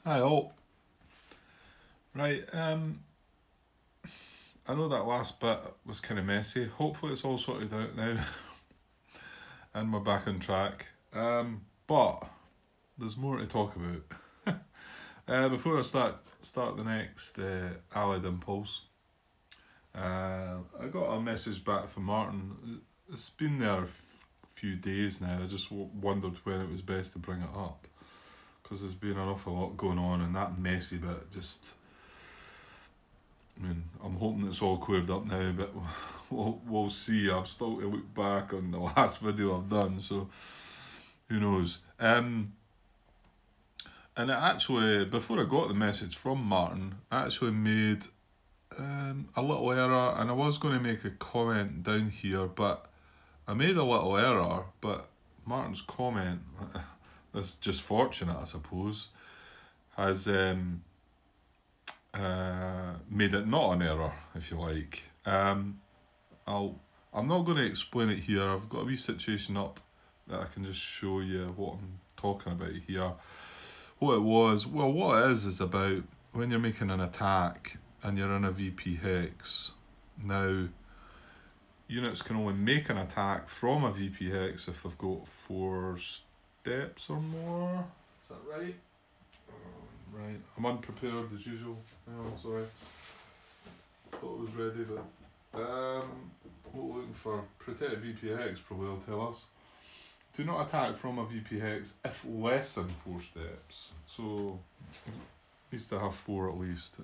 Hi all. Right, I know that last bit was kind of messy. Hopefully it's all sorted out now and we're back on track. But there's more to talk about. Before I start the next Allied Impulse, I got a message back from Martin. It's been there few days now. I just wondered when it was best to bring it up because there's been an awful lot going on and that messy bit just I mean, I'm hoping it's all cleared up now, but we'll see. I've still to look back on the last video I've done, so who knows. And it actually, before I got the message from Martin, I actually made a little error, and I was going to make a comment down here, but I made a little error, but Martin's comment, that's just fortunate, I suppose, has made it not an error, if you like. I'm not going to explain it here. I've got a wee situation up that I can just show you what I'm talking about here. What it is about when you're making an attack and you're in a VP hex. Now, units can only make an attack from a VP hex if they've got 4 steps or more. Is that right? Right, I'm unprepared as usual. Oh, sorry. Thought it was ready, but what we're looking for, protect VP hex probably will tell us. Do not attack from a VP hex if less than 4 steps. So needs to have 4 at least.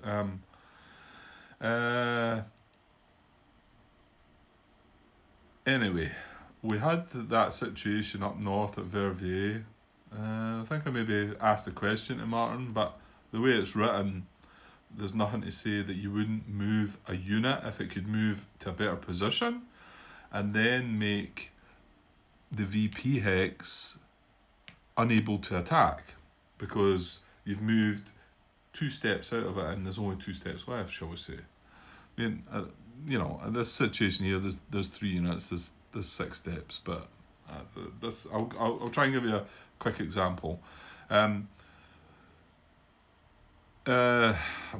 Anyway, we had that situation up north at Verviers. I think I maybe asked the question to Martin, but the way it's written, there's nothing to say that you wouldn't move a unit if it could move to a better position and then make the VP hex unable to attack because you've moved 2 steps out of it and there's only 2 steps left, shall we say. I mean, in this situation here, there's 3 units, there's 6 steps, but this I'll try and give you a quick example. I'm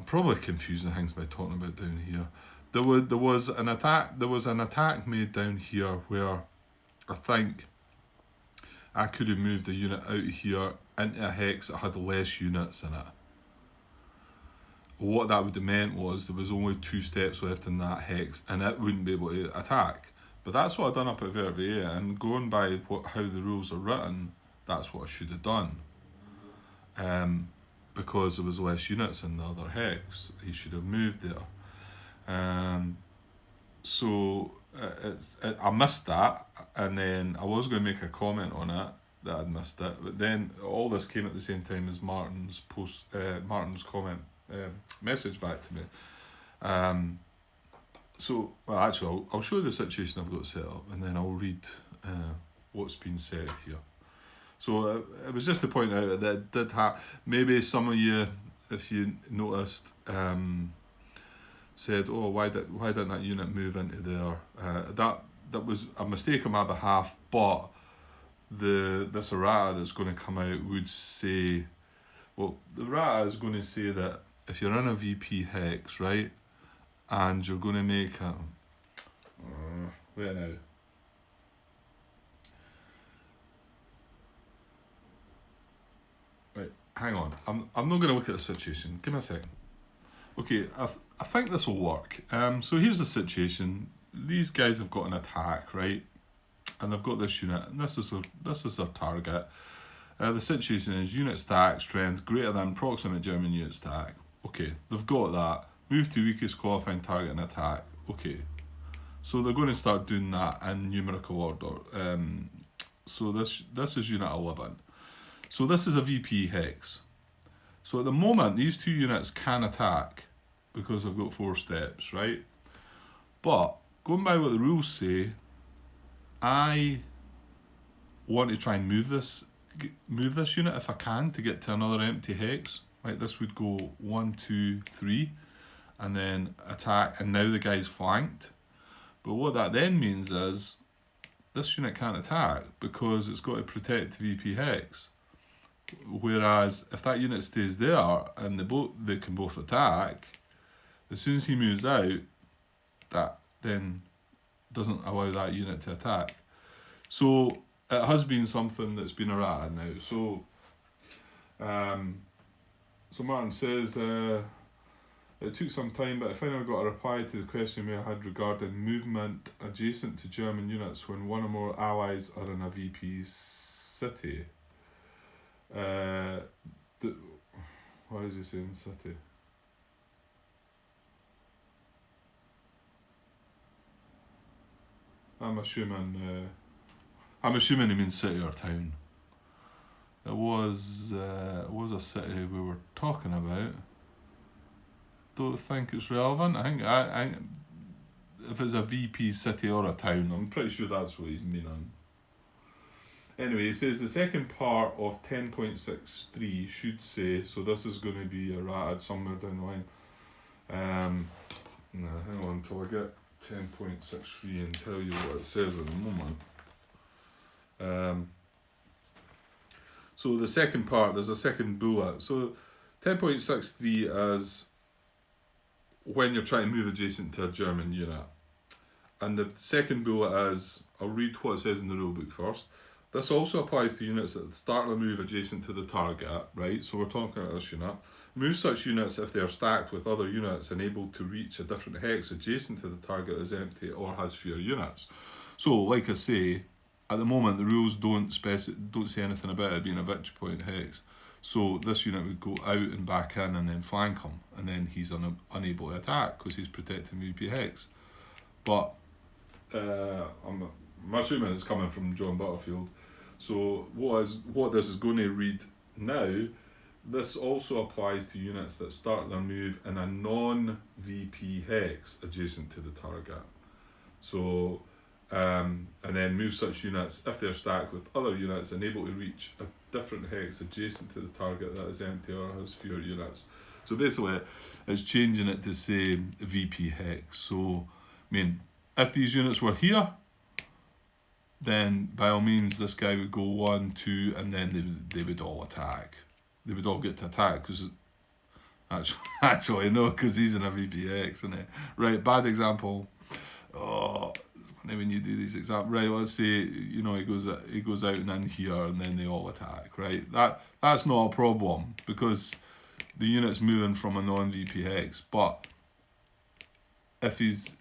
probably confusing things by talking about down here. There was an attack made down here where I think I could have moved a unit out of here into a hex that had less units in it. What that would have meant was there was only 2 steps left in that hex and it wouldn't be able to attack. But that's what I've done up at Verviers, and going by how the rules are written, that's what I should have done. Because there was less units in the other hex, he should have moved there. So I missed that, and then I was going to make a comment on it that I'd missed it, but then all this came at the same time as Martin's comment message back to me. Well, actually, I'll show you the situation I've got set up, and then I'll read what's been said here. So it was just to point out that it did have, maybe some of you, if you noticed, said, oh, why didn't that unit move into there? That was a mistake on my behalf, but this errata that's going to come out would say, well, the errata is going to say that if you're in a VP hex, right, and you're going to make a, where now? Right, hang on. I'm not going to look at the situation. Give me a second. Okay, I think this will work. So here's the situation. These guys have got an attack, right? And they've got this unit, and this is their target. The situation is unit stack strength greater than proximate German unit stack. Okay, they've got that. Move to weakest qualifying target and attack. Okay, so they're going to start doing that in numerical order. So this is unit 11. So this is a VP hex. So at the moment, these 2 units can attack because I've got 4 steps, right? But going by what the rules say, I want to try and move this unit if I can to get to another empty hex. Right, this would go 1, 2, 3, and then attack, and now the guy's flanked. But what that then means is this unit can't attack because it's got to protect the VP hex. Whereas if that unit stays there and they can both attack, as soon as he moves out, that then doesn't allow that unit to attack. So it has been something that's been errata now. So Martin says, it took some time, but I finally got a reply to the question we had regarding movement adjacent to German units when one or more allies are in a VP city. Why is he saying city? I'm assuming he means city or town. It was a city we were talking about. Don't think it's relevant. I think if it's a VP city or a town, I'm pretty sure that's what he's meaning. Anyway, he says the second part of 10.63 should say, so this is going to be errated somewhere down the line. No, hang on until I get 10.63 and tell you what it says at the moment. So the second part, there's a second bullet. So 10.63 is when you're trying to move adjacent to a German unit. And the second bullet is, I'll read what it says in the rulebook first. This also applies to units that start the move adjacent to the target, right? So we're talking about this unit. Move such units if they are stacked with other units and able to reach a different hex adjacent to the target is empty or has fewer units. So, like I say, at the moment the rules don't say anything about it being a victory point hex. So this unit would go out and back in and then flank him, and then he's unable to attack because he's protecting VP hex. But I'm assuming it's coming from John Butterfield. So what this is going to read now, this also applies to units that start their move in a non-VP hex adjacent to the target. So, and then move such units if they're stacked with other units and able to reach a different hex adjacent to the target that is empty or has fewer units. So basically, it's changing it to say VP hex. So, I mean, if these units were here, then by all means this guy would go 1, 2, and then they would all attack. They would all get to attack because actually no, because he's in a VPX, isn't it? Right, bad example. Oh, when you do these examples, right? Let's say he goes out and in here, and then they all attack. Right, that's not a problem because the unit's moving from a non-VP hex. But if he's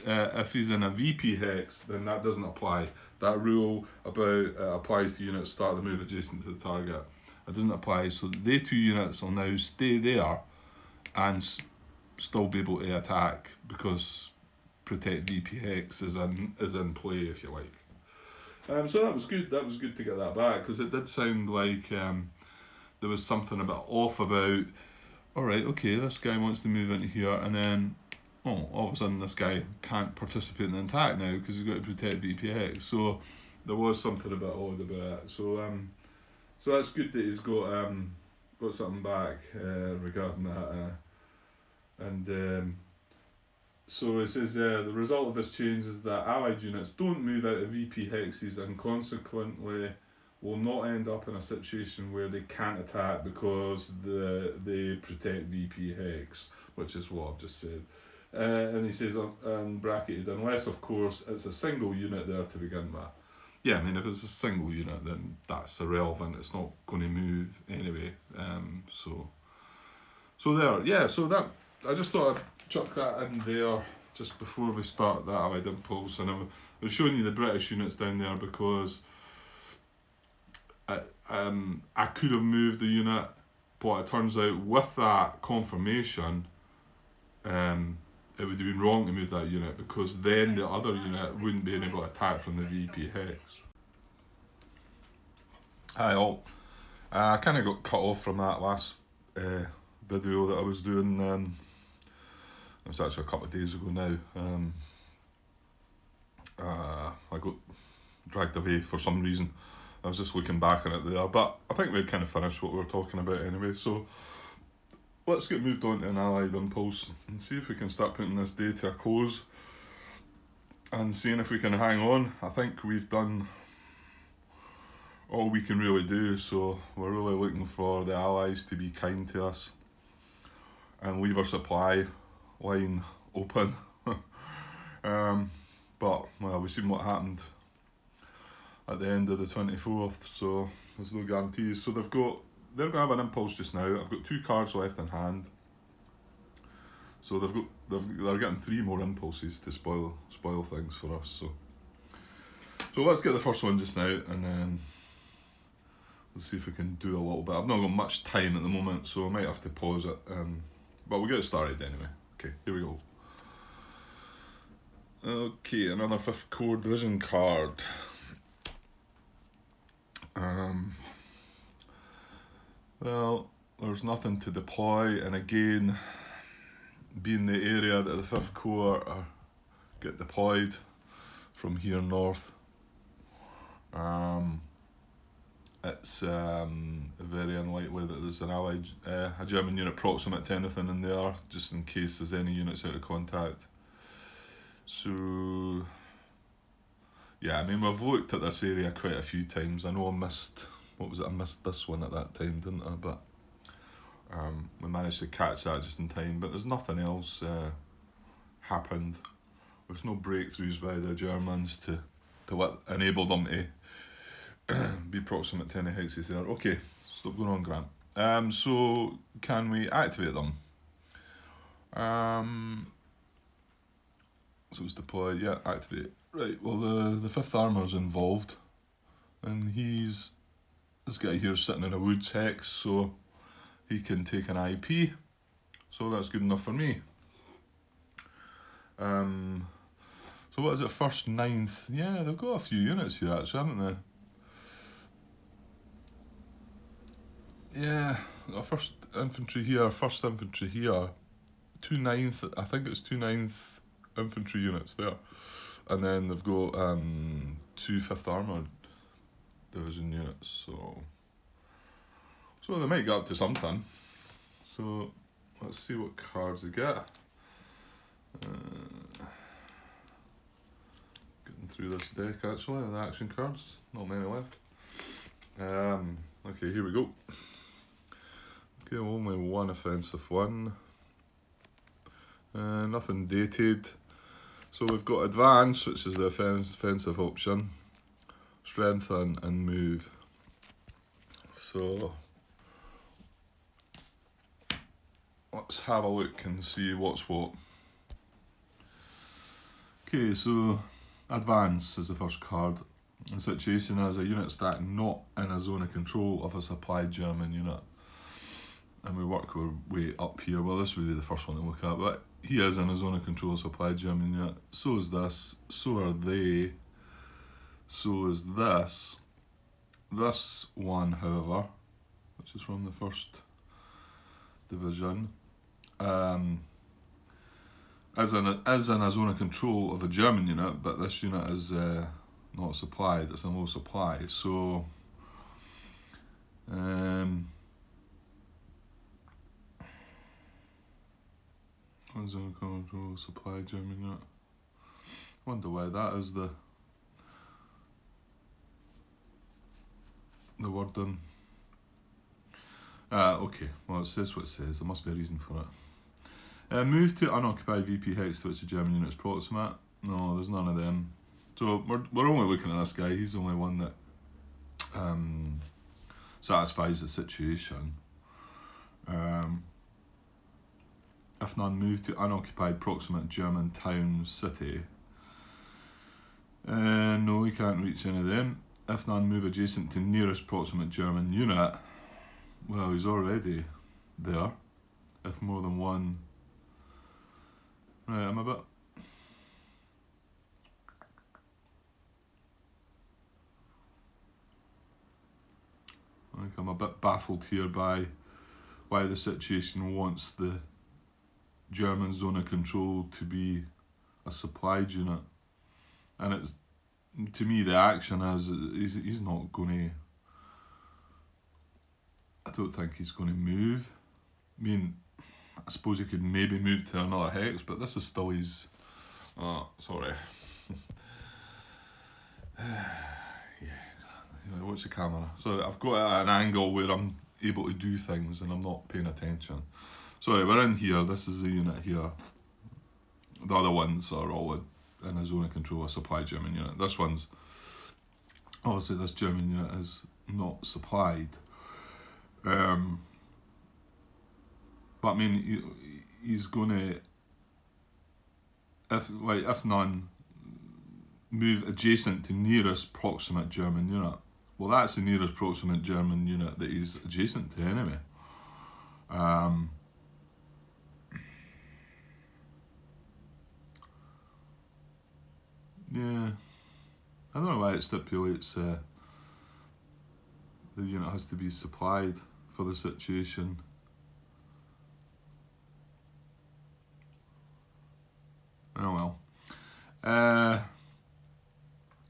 in a VP hex, then that doesn't apply. That rule about applies to units start the move adjacent to the target. It doesn't apply, so they two units will now stay there and still be able to attack because protect VP hex is in play, if you like. So that was good. That was good to get that back because it did sound like there was something a bit off about. All right, okay, this guy wants to move into here, and then all of a sudden this guy can't participate in the attack now because he's got to protect VPX. So there was something a bit odd about it. So that's good that he's got something back regarding that. So it says the result of this change is that allied units don't move out of VP hexes and consequently will not end up in a situation where they can't attack because they protect VP hex, which is what I've just said. And he says, bracketed, unless of course it's a single unit there to begin with. Yeah, I mean, if it's a single unit, then that's irrelevant. It's not going to move anyway. So there, yeah. So that I just thought I'd chuck that in there just before we start that Allied Impulse, and I was showing you the British units down there because I could have moved the unit, but it turns out with that confirmation, it would have been wrong to move that unit because then the other unit wouldn't be able to attack from the VP hex. Hi all. I kind of got cut off from that last video that I was doing. It was actually a couple of days ago now. I got dragged away for some reason. I was just looking back on it there, but I think we'd kind of finished what we were talking about anyway. So let's get moved on to an Allied Impulse and see if we can start putting this day to a close and seeing if we can hang on. I think we've done all we can really do. So we're really looking for the Allies to be kind to us and leave our supply line open. But well, we've seen what happened at the end of the 24th, so there's no guarantees. So they're going to have an impulse just now. I've got 2 cards left in hand, so they're getting 3 more impulses to spoil things for us. So let's get the first one just now, and then we'll see if we can do a little bit. I've not got much time at the moment, so I might have to pause it, but we'll get it started anyway. Okay, here we go. Okay, another 5th Corps Division card. Well, there's nothing to deploy, and again, being the area that the 5th Corps get deployed from here north, it's very unlikely that there's an Allied, a German unit proximate to anything in there, just in case there's any units out of contact. So yeah, I mean, we've looked at this area quite a few times. I know I missed this one at that time, didn't I? But we managed to catch that just in time. But there's nothing else happened. There's no breakthroughs by the Germans to enable them to be proximate to any hexes there. Okay, stop going on, Grant. So can we activate them? So it's deployed. Yeah, activate. Right, well the 5th Armour's involved, and this guy here's sitting in a woods hex, so he can take an IP, so that's good enough for me. So what is it, 1st, 9th? Yeah, they've got a few units here actually, haven't they? Yeah, 1st Infantry here, 1st Infantry here, 2 9th, I think it's 2 9th infantry units there. And then they've got 2 5th Armoured Division units, so they might get up to something. So let's see what cards they get. Getting through this deck actually, the action cards, not many left. Okay, here we go. Okay, only 1 offensive one. Nothing dated. So we've got advance, which is the offensive option, strengthen and move. So let's have a look and see what's what. Okay, so advance is the first card. The situation is a unit stack not in a zone of control of a supplied German unit. And we work our way up here. Well, this would be the first one to look at, but he is in a zone of control supplied German unit. So is this. So are they. So is this. This one, however, which is from the 1st Division, is in a zone of control of a German unit, but this unit is not supplied. It's in low supply. So zone of control supply German unit. Wonder why that is the wording. Okay, well it says what it says, there must be a reason for it. Move to unoccupied VP hex to which the German unit is proximate. No, there's none of them. So we're only looking at this guy, he's the only one that satisfies the situation. If none, move to unoccupied proximate German town, city. No, we can't reach any of them. If none, move adjacent to nearest proximate German unit. Well, he's already there. If more than one. Right, I'm a bit. I think I'm a bit baffled here by why the situation wants the German zone of control to be a supplied unit, and it's, to me, the action is he's not going to. I don't think he's going to move. I mean, I suppose he could maybe move to another hex, but this is still his. Oh, sorry. Yeah, watch the camera. Sorry, I've got it at an angle where I'm able to do things and I'm not paying attention. Sorry, we're in here. This is the unit here. The other ones are all in a zone of control, a supply German unit. This one's, obviously this German unit is not supplied. But I mean, he's going to, if none, move adjacent to nearest proximate German unit. Well, that's the nearest proximate German unit that he's adjacent to anyway. Yeah, I don't know why it stipulates the unit has to be supplied for the situation. Oh well.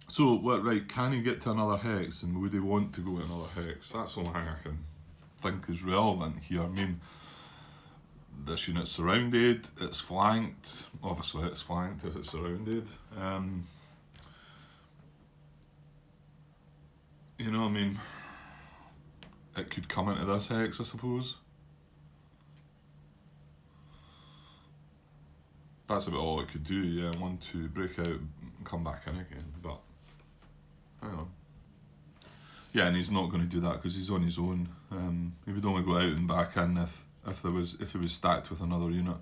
So, what? Right? Can he get to another hex, and would he want to go to another hex? That's the only thing I can think is relevant here. I mean, this unit's surrounded. It's flanked. Obviously, it's flanked if it's surrounded. You know, I mean, it could come into this hex, I suppose. That's about all it could do. Yeah, 1, 2, break out, and come back in again. But hang on. Yeah, and he's not going to do that because he's on his own. He would only go out and back in if he was stacked with another unit.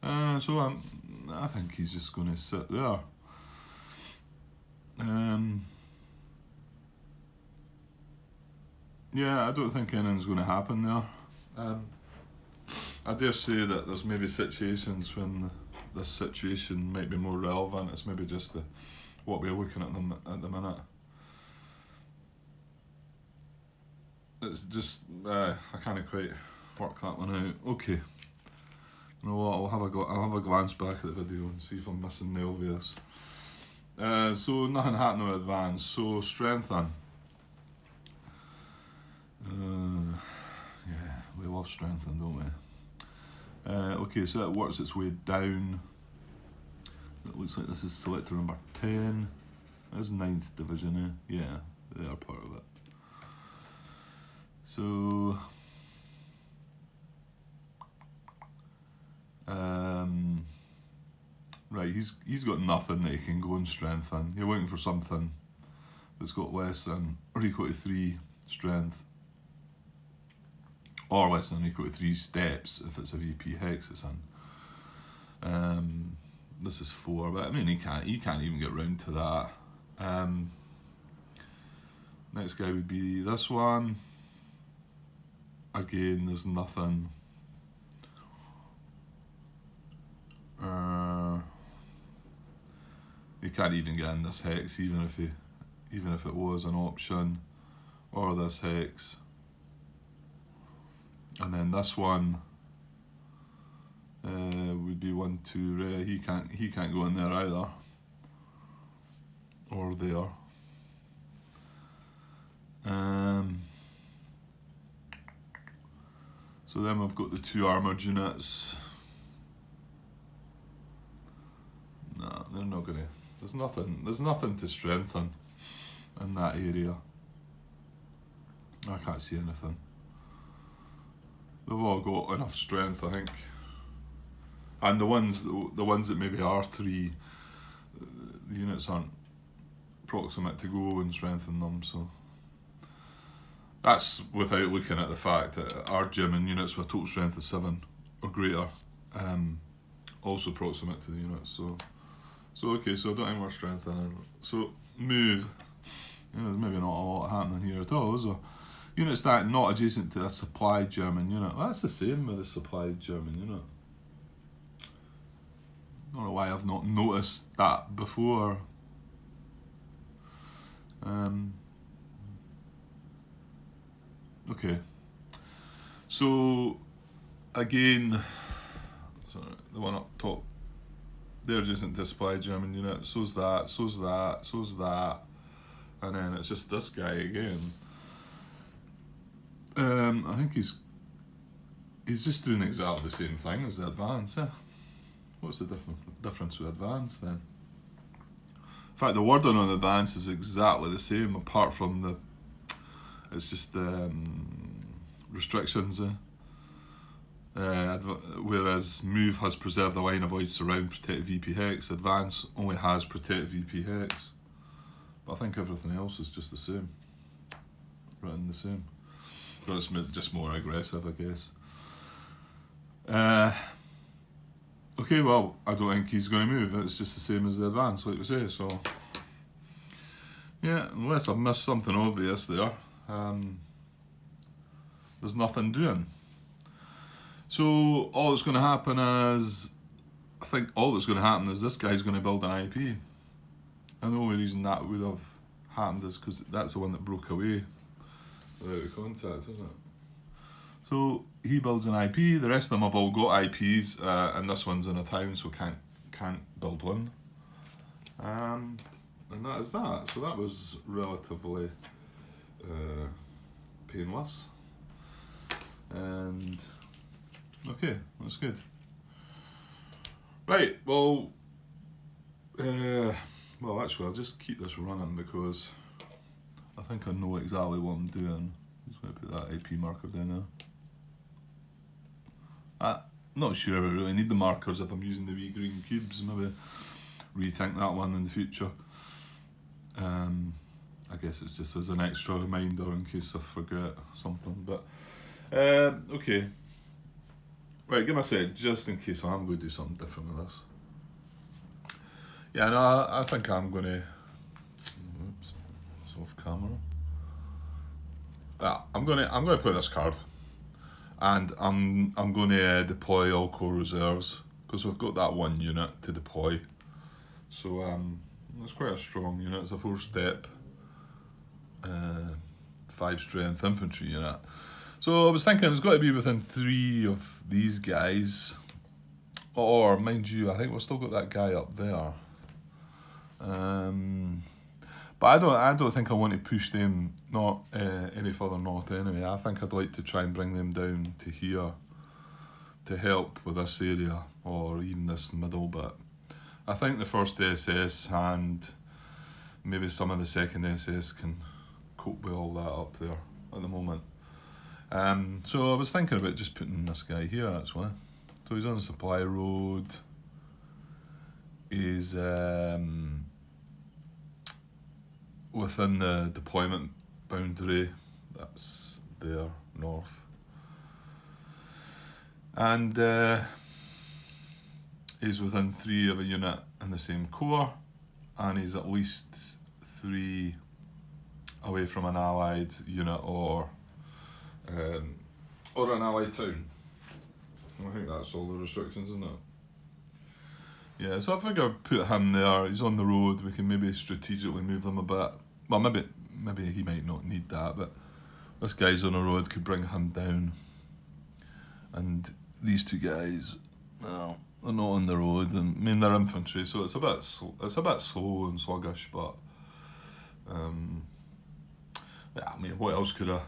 So I think he's just going to sit there. Yeah, I don't think anything's going to happen there. I dare say that there's maybe situations when this situation might be more relevant. It's maybe just what we're looking at them at the minute. It's just I can't quite work that one out. Okay, you know what? I'll have a glance back at the video and see if I'm missing the obvious. So nothing happening with advance. So strengthen. Yeah, we love strengthen, don't we? Okay, so that works its way down. It looks like this is selector number 10. That's 9th Division, eh? Yeah, they are part of it. So, right, he's got nothing that he can go and strengthen. You're looking for something that's got less than or equal to 3 strength. Or less than or equal to 3 steps if it's a VP hex it's in. This is 4, but I mean he can't even get round to that. Next guy would be this one. Again, there's nothing. He can't even get in this hex, even if it was an option, or this hex. And then this one would be 1, 2. He can't go in there either, or there. So then we've got the 2 armoured units. No, they're not gonna. There's nothing to strengthen in that area. I can't see anything. They've all got enough strength, I think. And the ones that maybe are 3, the units aren't proximate to go and strengthen them, so that's without looking at the fact that our German units with total strength of 7 or greater, also proximate to the units. So okay, so I don't think we're strengthening. So move. There's maybe not a lot happening here at all, is there? Unit stack not adjacent to a supplied German unit. Well, that's the same with a supplied German unit. I don't know why I've not noticed that before. Okay. So, again, sorry, the one up top, they're adjacent to a supplied German unit. So's that, so's that, so's that. And then it's just this guy again. I think he's just doing exactly the same thing as the advance. What's the difference with advance then? In fact, the wording on advance is exactly the same, apart from it's just the restrictions. Whereas move has preserved the line, avoids surround, protected VP hex. Advance only has protected VP hex. But I think everything else is just the same. Written the same. But it's just more aggressive, I guess. Okay, well, I don't think he's going to move. It's just the same as the advance, like we say. So, yeah, unless I've missed something obvious there, there's nothing doing. So all that's going to happen is, I think all that's going to happen is this guy's going to build an IP. And the only reason that would have happened is because that's the one that broke away without a contact, isn't it? So he builds an IP. The rest of them have all got IPs, and this one's in a town, so can't build one. And that is that. So that was relatively painless. And okay, that's good. Right, well, actually, I'll just keep this running because I think I know exactly what I'm doing. I'm just going to put that IP marker down there. I'm not sure if I really need the markers if I'm using the wee green cubes. Maybe rethink that one in the future. I guess it's just as an extra reminder in case I forget something. But okay. Right, give me a sec, just in case I'm going to do something different with this. Yeah, no, I think I'm going to. Oops, it's off camera. I'm going to play this card, and I'm going to deploy all core reserves because we've got that one unit to deploy. So it's quite a strong unit. It's a 4-step, 5-strength infantry unit. So I was thinking it's got to be within 3 of these guys, or mind you, I think we've still got that guy up there. But I don't think I want to push them not any further north anyway. I think I'd like to try and bring them down to here to help with this area or even this middle bit. I think the first SS and maybe some of the second SS can cope with all that up there at the moment. So I was thinking about just putting this guy here actually. So he's on the supply road. He's within the deployment boundary. That's there, north. And he's within 3 of a unit in the same core, and he's at least 3 away from an allied unit or an allied town. I think that's all the restrictions, isn't it? Yeah, so I figure put him there. He's on the road. We can maybe strategically move him a bit. Well, maybe he might not need that, but this guy's on the road, could bring him down. And these 2 guys, well, they're not on the road, and I mean they're infantry, so it's a bit slow and sluggish. But yeah, I mean, what else could I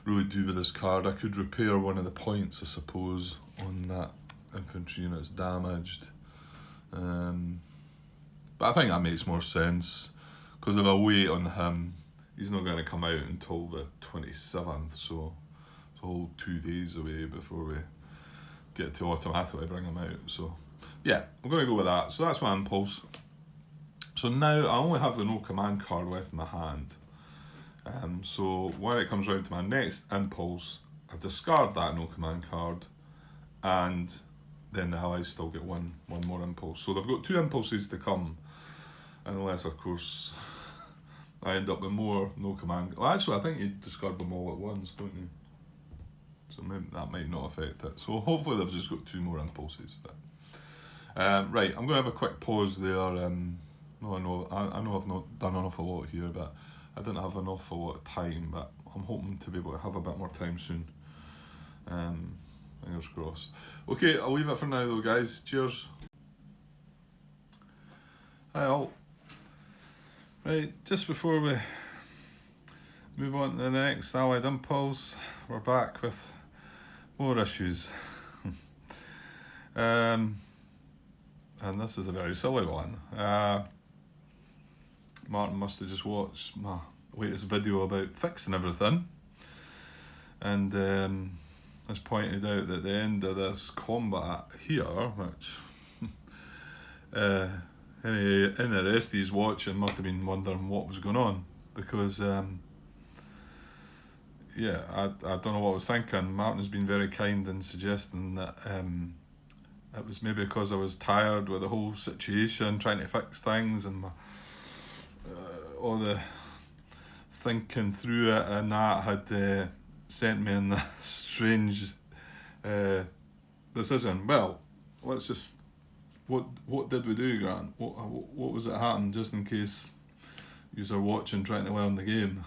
really do with this card? I could repair one of the points, I suppose, on that infantry unit's damaged. But I think that makes more sense because if I wait on him, he's not going to come out until the 27th, so it's a whole 2 days away before we get to automatically bring him out. So yeah, I'm going to go with that. So that's my impulse. So now I only have the no command card left in my hand. So when it comes round to my next impulse, I discard that no command card, and then the allies still get one more impulse. So they've got 2 impulses to come, unless of course I end up with more no command. Well, actually I think you discard them all at once, don't you? So maybe that might not affect it. So hopefully they've just got 2 more impulses. But, right, I'm going to have a quick pause there. I know I've not done an awful lot here, but I didn't have an awful lot of time, but I'm hoping to be able to have a bit more time soon. Fingers crossed. Okay, I'll leave it for now though, guys. Cheers. Hi all. Right, just before we move on to the next Allied Impulse, we're back with more issues. And this is a very silly one. Martin must have just watched my latest video about fixing everything, and has pointed out that the end of this combat here, which any the rest of these watching must have been wondering what was going on, because yeah, I don't know what I was thinking. Martin's been very kind in suggesting that it was maybe because I was tired with the whole situation, trying to fix things, and my, all the thinking through it, and that had sent me in this strange decision. Well, let's just, what did we do, Grant? What was it happened, just in case you are watching trying to learn the game?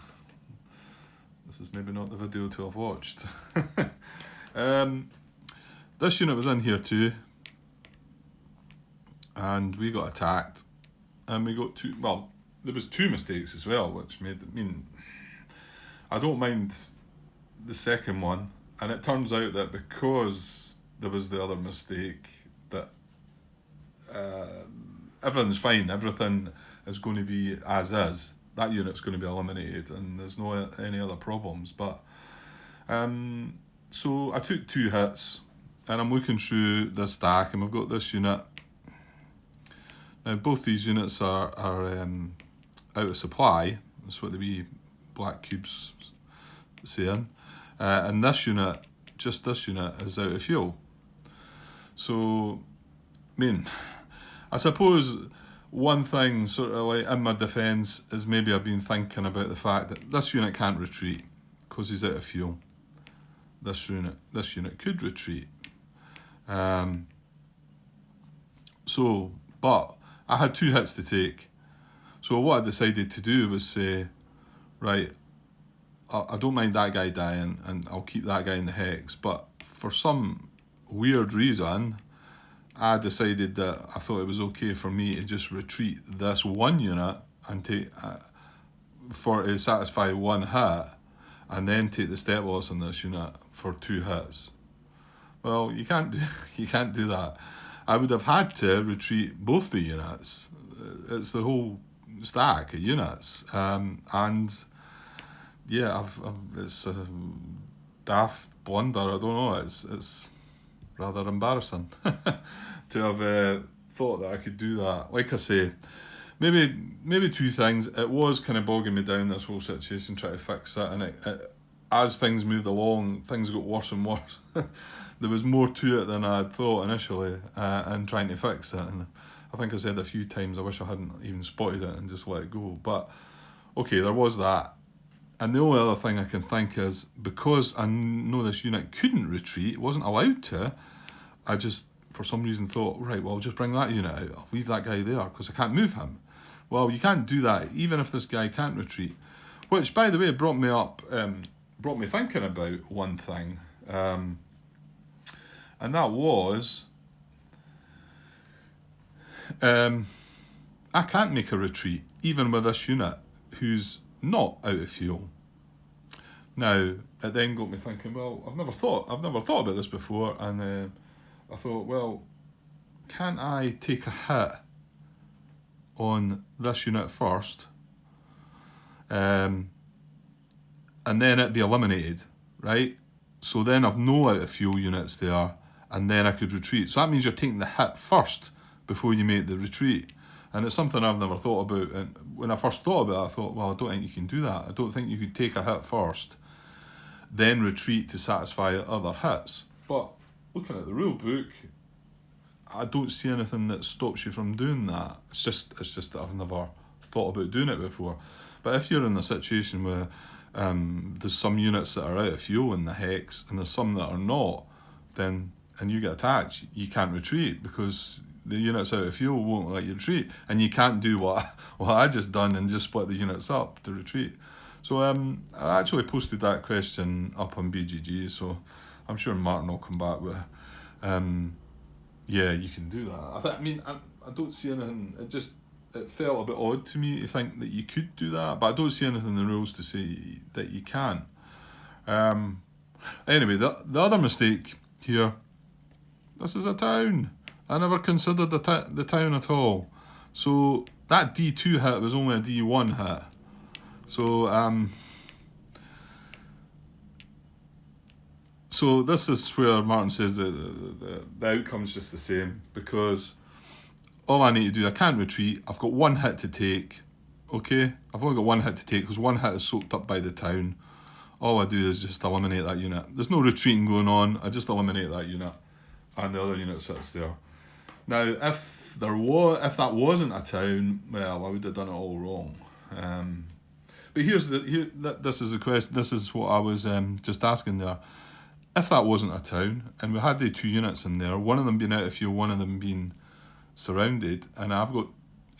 This is maybe not the video to have watched. This unit was in here too, and we got attacked, and we got two, well, there was two mistakes as well, which made, I mean, I don't mind the second one, and it turns out that because there was the other mistake, that everything's fine, everything is going to be as is. That unit's going to be eliminated, and there's no any other problems. But so I took 2 hits, and I'm looking through this stack, and we've got this unit. Now both these units are out of supply. That's what the wee black cubes saying. And this unit, just this unit, is out of fuel. So, I mean, I suppose one thing sort of like in my defence is maybe I've been thinking about the fact that this unit can't retreat because he's out of fuel. This unit could retreat. So, but I had 2 hits to take. So what I decided to do was say, right, I don't mind that guy dying, and I'll keep that guy in the hex. But for some weird reason, I decided that I thought it was okay for me to just retreat this one unit and take to satisfy 1 hit, and then take the step loss on this unit for 2 hits. Well, you can't do that. I would have had to retreat both the units. It's the whole stack of units, and yeah, it's a daft blunder. I don't know. It's rather embarrassing to have thought that I could do that. Like I say, maybe 2 things. It was kind of bogging me down, this whole situation, trying to fix it, and it as things moved along, things got worse and worse. There was more to it than I had thought initially, and trying to fix it. And I think I said a few times, I wish I hadn't even spotted it and just let it go. But okay, there was that. And the only other thing I can think is, because I know this unit couldn't retreat, wasn't allowed to, I just, for some reason, thought, right, well, I'll just bring that unit out. I'll leave that guy there because I can't move him. Well, you can't do that, even if this guy can't retreat. Which, by the way, brought me thinking about one thing. And that was, I can't make a retreat, even with this unit, who's not out of fuel. Now, it then got me thinking, well, I've never thought about this before, and I thought, well, can't I take a hit on this unit first, and then it'd be eliminated, right? So then I've no out of fuel units there, and then I could retreat. So that means you're taking the hit first before you make the retreat. And it's something I've never thought about. And when I first thought about it, I thought, well, I don't think you can do that. I don't think you could take a hit first, then retreat to satisfy other hits. But looking at the rule book, I don't see anything that stops you from doing that. It's just that I've never thought about doing it before. But if you're in a situation where there's some units that are out of fuel in the hex, and there's some that are not, then, and you get attacked, you can't retreat because the units out of fuel won't let you retreat, and you can't do what I just done and just split the units up to retreat. So I actually posted that question up on BGG, so I'm sure Martin will come back with yeah, you can do that. I don't see anything. It felt a bit odd to me to think that you could do that, but I don't see anything in the rules to say that you can't. Anyway, the other mistake here, this is a town. I never considered the town at all. So that D2 hit was only a D1 hit. So this is where Martin says that the outcome's just the same, because all I need to do, I can't retreat, I've got one hit to take, okay? I've only got one hit to take because one hit is soaked up by the town. All I do is just eliminate that unit. There's no retreating going on, I just eliminate that unit and the other unit sits there. Now, if that wasn't a town, well, I would have done it all wrong. But this is the question. This is what I was just asking there. If that wasn't a town, and we had the two units in there, one of them being out of fuel, one of them being surrounded, and I've got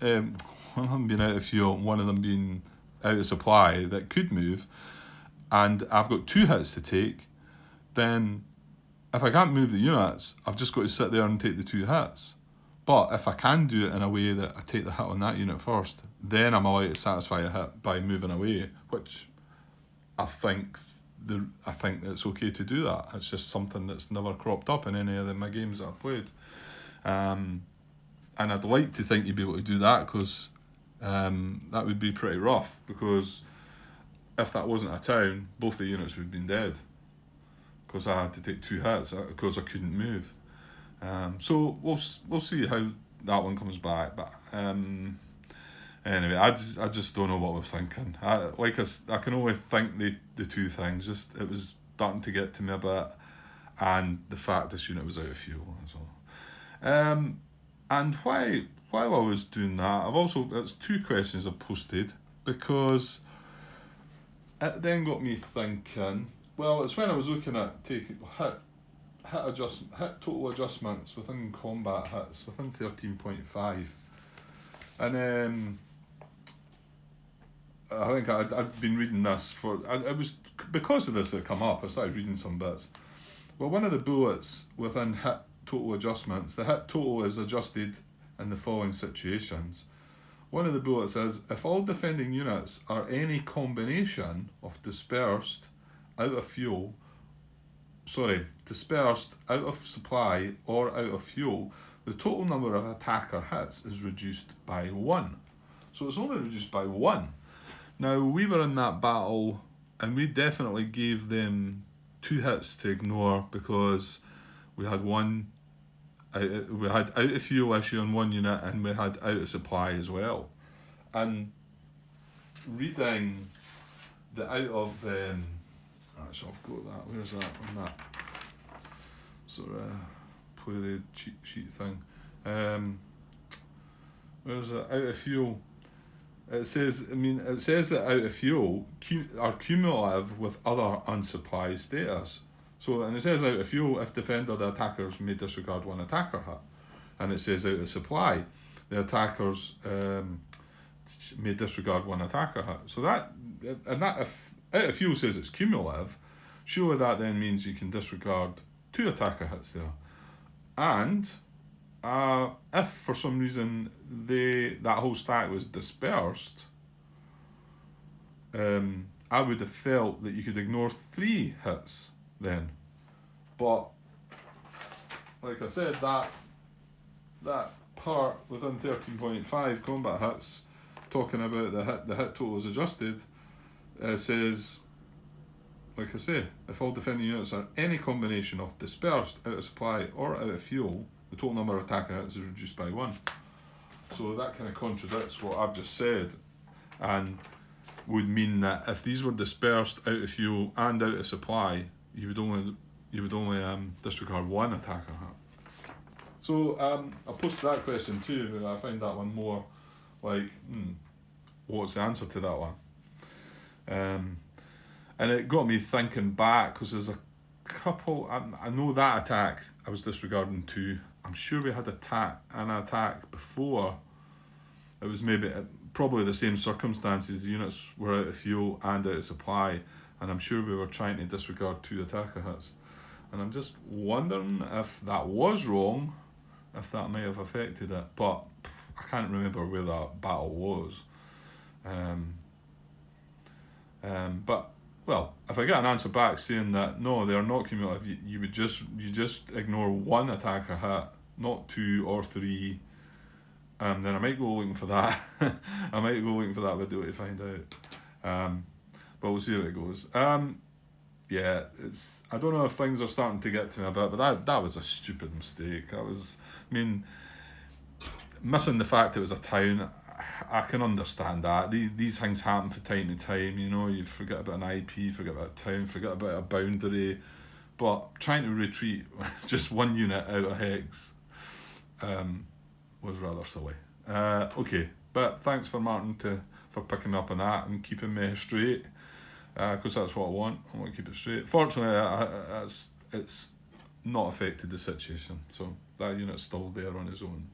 one of them being out of fuel, one of them being out of supply that could move, and I've got two hits to take, then if I can't move the units, I've just got to sit there and take the two hits. But if I can do it in a way that I take the hit on that unit first, then I'm allowed to satisfy a hit by moving away, which I think it's okay to do that. It's just something that's never cropped up in any of my games that I've played. And I'd like to think you'd be able to do that, because that would be pretty rough, because if that wasn't a town, both the units would have been dead, because I had to take two hits because I couldn't move. So we'll see how that one comes back. But anyway, I just don't know what I was thinking. I can only think the two things. Just it was starting to get to me a bit, and the fact this unit was out of fuel. That's all. And while I was doing that, it's two questions I posted, because it then got me thinking. Well, it's when I was looking at taking hit total adjustments within combat hits within 13.5, and I think I'd been reading this it was because of this that come up. I started reading some bits. Well, one of the bullets within hit total adjustments, the hit total is adjusted in the following situations. One of the bullets says, if all defending units are any combination of dispersed, out of supply, or out of fuel, the total number of attacker hits is reduced by 1. So it's only reduced by 1. Now, we were in that battle, and we definitely gave them 2 hits to ignore, because we had out of fuel issue on one unit, and we had out of supply as well. And reading the out of so I've got that. Where's that on that sort of play cheat sheet thing? Where's it? Out of fuel. It says that out of fuel are cumulative with other unsupplied status. So, and it says out of fuel if defender, the attackers may disregard one attacker hit, and it says out of supply, the attackers may disregard one attacker hit. So that if out of fuel says it's cumulative, surely that then means you can disregard 2 attacker hits there. And if for some reason that whole stack was dispersed, I would have felt that you could ignore 3 hits then. But like I said, that part within 13.5 combat hits, talking about the hit total is adjusted, says, like I say, if all defending units are any combination of dispersed, out of supply, or out of fuel, the total number of attacker hits is reduced by 1. So that kind of contradicts what I've just said, and would mean that if these were dispersed, out of fuel, and out of supply, you would only disregard 1 attacker hit. So I posted that question too, but I find that one more like, what's the answer to that one? And it got me thinking back, because there's a couple, I know that attack I was disregarding 2. I'm sure we had an attack before. It was probably the same circumstances. The units were out of fuel and out of supply, and I'm sure we were trying to disregard 2 attacker hits. And I'm just wondering if that was wrong, if that may have affected it, but I can't remember where that battle was. But well, if I get an answer back saying that no, they are not cumulative, you just, ignore 1 attacker hit, not 2 or 3, then I might go looking for that. I might go looking for that video to find out. But we'll see how it goes. Yeah, I don't know if things are starting to get to me a bit, but that was a stupid mistake. Missing the fact it was a town, I can understand that. These things happen from time to time, you know, you forget about an IP, forget about a town, forget about a boundary, but trying to retreat just one unit out of hex was rather silly. Okay, but thanks for Martin for picking me up on that and keeping me straight, because that's what I want. I want to keep it straight. Fortunately, it's not affected the situation, so that unit's still there on its own.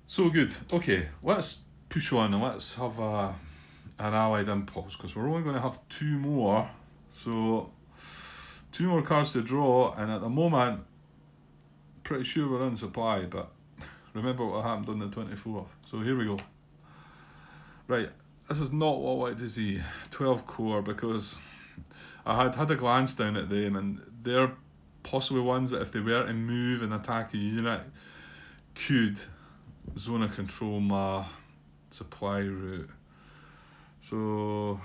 So good. Okay, let's push on and let's have an Allied Impulse, because we're only going to have 2 more. So 2 more cards to draw, and at the moment, pretty sure we're in supply, but remember what happened on the 24th. So here we go. Right, this is not what I wanted to see. 12 core, because I had a glance down at them, and they're possibly ones that if they were to move and attack a unit, could zone of control my supply route. So,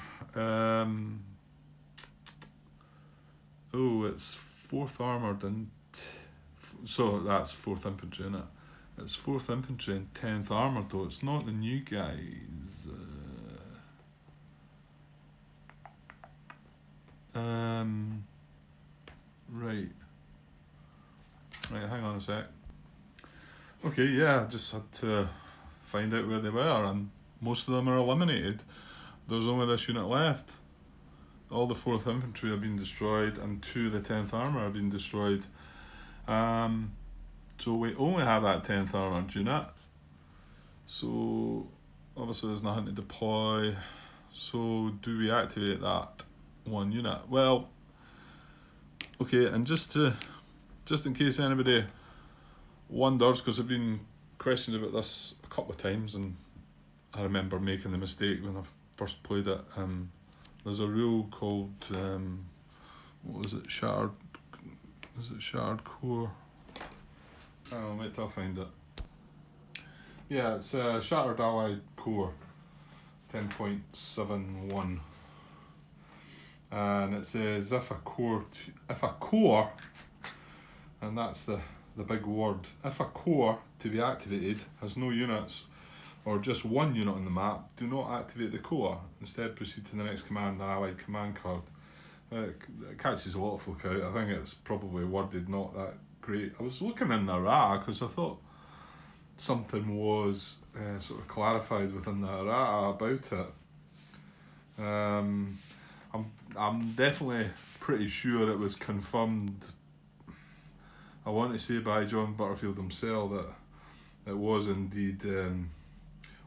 it's 4th armoured and so that's 4th infantry, innit? It's 4th infantry and 10th armoured though. It's not the new guys. Right, hang on a sec. Okay, yeah, I just had to find out where they were, and most of them are eliminated. There's only this unit left. All the 4th infantry have been destroyed, and 2 of the 10th armour have been destroyed. So we only have that 10th armoured unit. So obviously there's nothing to deploy. So do we activate that 1 unit? Well, okay, and just in case anybody wonders, because I've been questioned about this a couple of times, and I remember making the mistake when I first played it. There's a rule called what was it? Shattered. Is it Shattered Core? Oh, wait till I find it. Yeah, it's Shattered Allied Core 10.71, and it says if a core, and that's the big word. If a core to be activated has no units or just 1 unit on the map, do not activate the core. Instead, proceed to the next command, an allied command card. It catches a lot of folk out. I think it's probably worded not that great. I was looking in the errata because I thought something was sort of clarified within the errata about it. I'm definitely pretty sure it was confirmed. I want to say by John Butterfield himself that it was indeed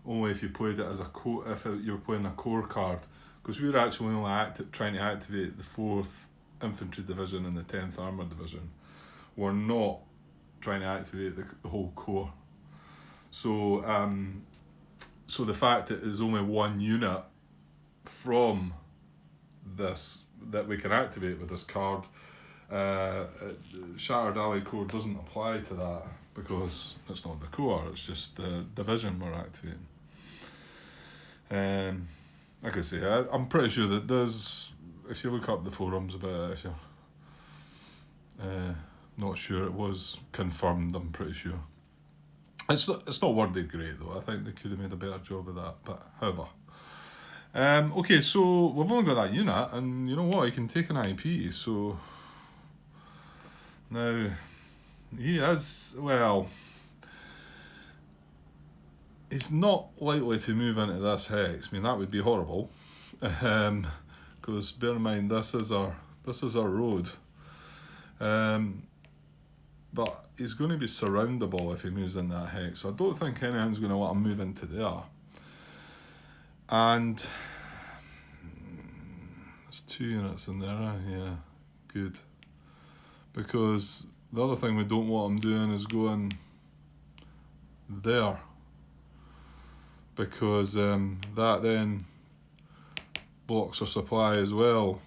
only if you played it as a core, if you were playing a core card, because we were actually only trying to activate the 4th Infantry Division and the 10th Armoured Division. We're not trying to activate the whole core. So so the fact that there's only 1 unit from this that we can activate with this card, Shattered Allied Core doesn't apply to that, because it's not the core, it's just the division we're activating. Like I say, I'm pretty sure that there's, if you look up the forums about it, if you're not sure, it was confirmed, I'm pretty sure. It's not worded great though. I think they could have made a better job of that, but however. Okay, so we've only got that unit, and you know what, he can take an IP, so now he is, well, he's not likely to move into this hex. I mean, that would be horrible, because bear in mind this is our road, but he's going to be surroundable if he moves in that hex. So I don't think anyone's going to want to move into there. And there's 2 units in there, yeah, good. Because the other thing we don't want him doing is going there, because that then blocks our supply as well,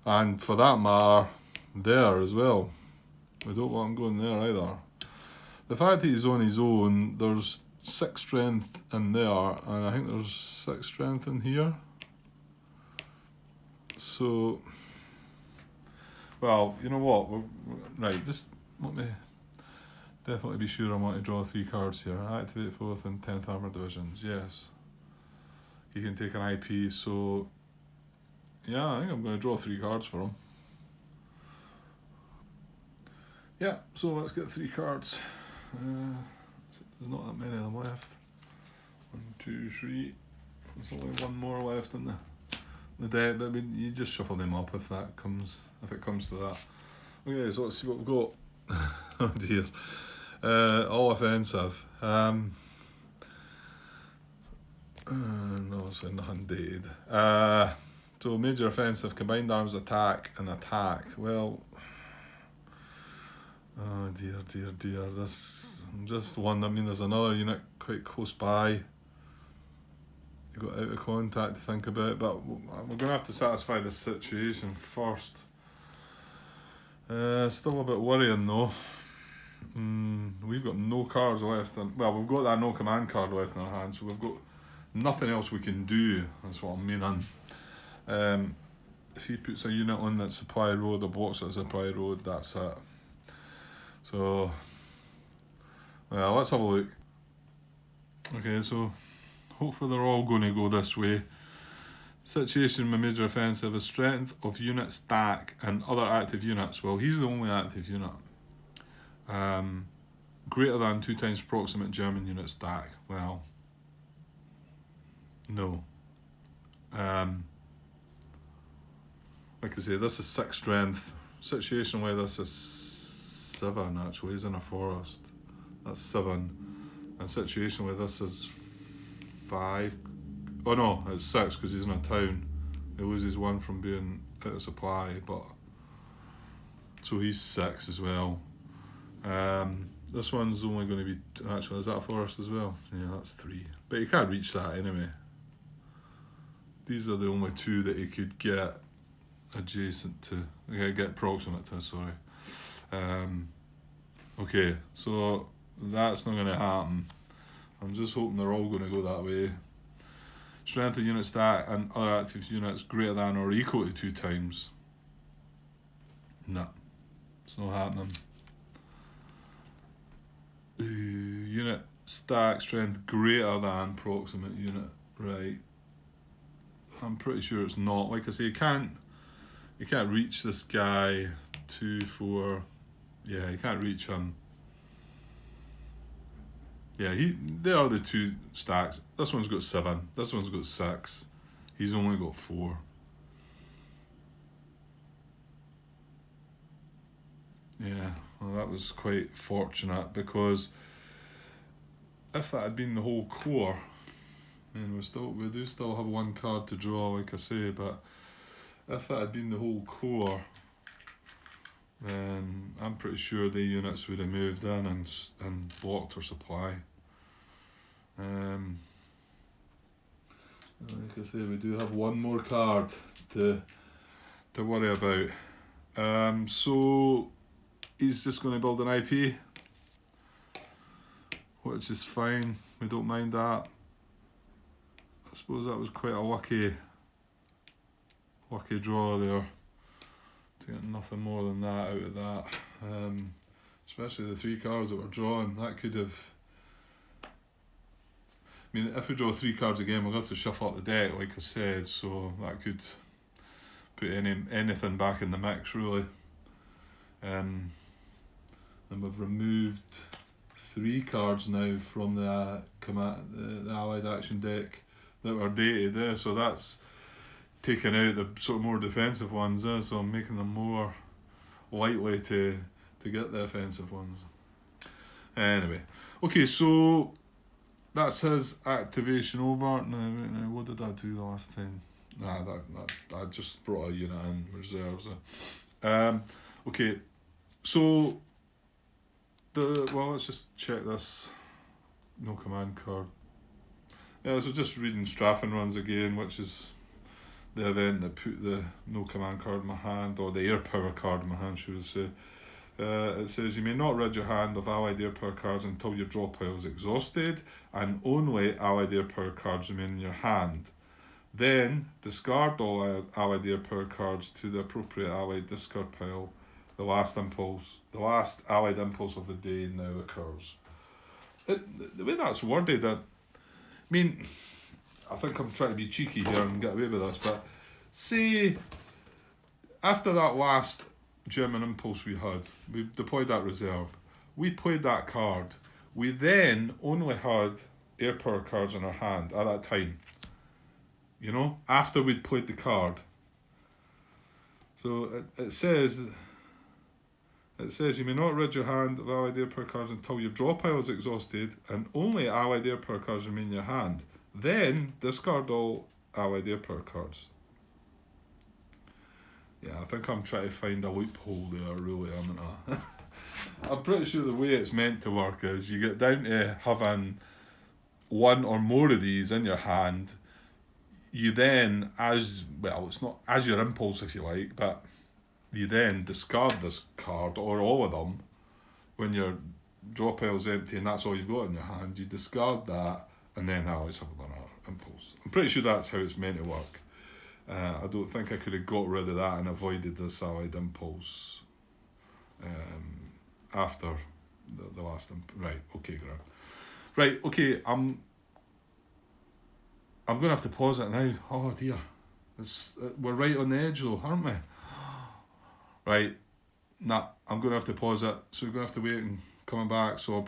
and for that matter there as well. We don't want him going there either. the fact that he's on his own, there's 6 strength in there, and I think there's 6 strength in here. So, well, you know what? Right, just let me definitely be sure I want to draw 3 cards here. Activate 4th and 10th Armoured Divisions, yes. He can take an IP, so yeah, I think I'm going to draw 3 cards for him. Yeah, so let's get 3 cards. There's not that many of them left. 1, 2, 3. There's only one more left in the deck, but I mean, you just shuffle them up if it comes to that. Okay, so let's see what we've got. Oh dear. All offensive. No, so nothing dated. So major offensive, combined arms attack and attack. Well, oh dear. This just one. I mean, there's another unit quite close by. You got out of contact to think about, but we're gonna have to satisfy this situation first. Still a bit worrying though. We've got no cards left. Well, we've got that no command card left in our hand, so we've got nothing else we can do. That's what I'm meaning. If he puts a unit on that supply road or blocks at supply road, that's it. So, well, let's have a look. Okay, so hopefully they're all going to go this way. Situation with major offensive is strength of unit stack and other active units. Well, he's the only active unit. Greater than 2 times proximate German unit stack. Well, no. Like I say, this is 6 strength. Situation where this is 7 actually, he's in a forest. That's 7. And situation where this is 5. Oh no, it's 6 because he's in a town. He loses 1 from being out of supply, but so he's 6 as well. This one's only going to be, actually, is that a forest as well? Yeah, that's 3. But he can't reach that anyway. These are the only 2 that he could get adjacent to, get proximate to, sorry. Okay, so that's not going to happen. I'm just hoping they're all going to go that way. Strength of unit stack and other active units greater than or equal to 2 times. No, it's not happening. Unit stack strength greater than proximate unit, right? I'm pretty sure it's not. Like I say, you can't reach this guy. 2, 4. Yeah, you can't reach him. Yeah, there are the 2 stacks. This one's got 7. This one's got 6. He's only got 4. Yeah, well, that was quite fortunate because if that had been the whole core, I mean, we do still have 1 card to draw, like I say, but if that had been the whole core, then I'm pretty sure the units would have moved in and blocked our supply. Like I say, we do have 1 more card to worry about. So he's just going to build an IP, which is fine. We don't mind that. I suppose that was quite a lucky draw there. To get nothing more than that out of that. Especially the 3 cards that we're drawing. That could have... I mean, if we draw 3 cards again, we'll have to shuffle up the deck, like I said, so that could put anything back in the mix, really. And we've removed 3 cards now from the Allied Action deck that were dated, so that's taking out the sort of more defensive ones, so I'm making them more likely to get the offensive ones. Anyway, okay, so that's his activation over. Now, what did I do the last time? I just brought a unit in reserves. Okay, so let's just check this no command card. Yeah, so just reading Straffen runs again, which is the event that put the no command card in my hand, or the air power card in my hand, should I say. It says you may not rid your hand of allied air power cards until your draw pile is exhausted, and only allied air power cards remain in your hand. Then discard all allied air power cards to the appropriate allied discard pile. The last allied impulse of the day now occurs. The way that's worded, I mean, I think I'm trying to be cheeky here and get away with this, but say after that last German impulse we had, we deployed that reserve, we played that card, we then only had air power cards in our hand at that time. You know, after we'd played the card. So it says you may not rid your hand of allied air power cards until your draw pile is exhausted and only allied air power cards remain in your hand. Then discard all allied air power cards. Yeah, I think I'm trying to find a loophole there, really, am I? I'm pretty sure the way it's meant to work is you get down to having one or more of these in your hand. You then, it's not as your impulse if you like, but you then discard this card or all of them when your draw pile's empty and that's all you've got in your hand. You discard that and then always have another impulse. I'm pretty sure that's how it's meant to work. I don't think I could have got rid of that and avoided this allied impulse after the last right, okay, Grant. Right, okay, I'm going to have to pause it now. Oh dear. We're right on the edge though, aren't we? Right. Nah, I'm going to have to pause it. So we're going to have to wait and coming back. So I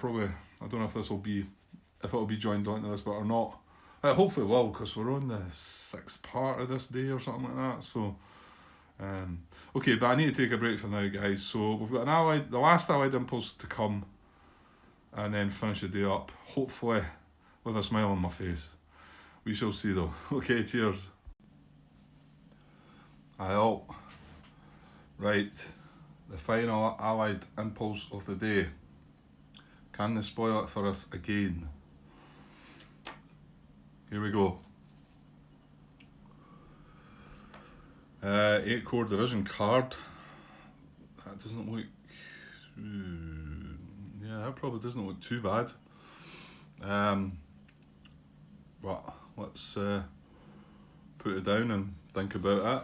don't know if it'll be joined onto this bit or not. Hopefully it will, because we're on the 6th part of this day or something like that. So, okay, but I need to take a break for now, guys. So we've got the last allied impulse to come and then finish the day up, hopefully with a smile on my face. We shall see though. Okay, cheers. Aye, right, the final allied impulse of the day. Can they spoil it for us again? Here we go. 8 core division card. That doesn't look... yeah, that probably doesn't look too bad. But let's put it down and think about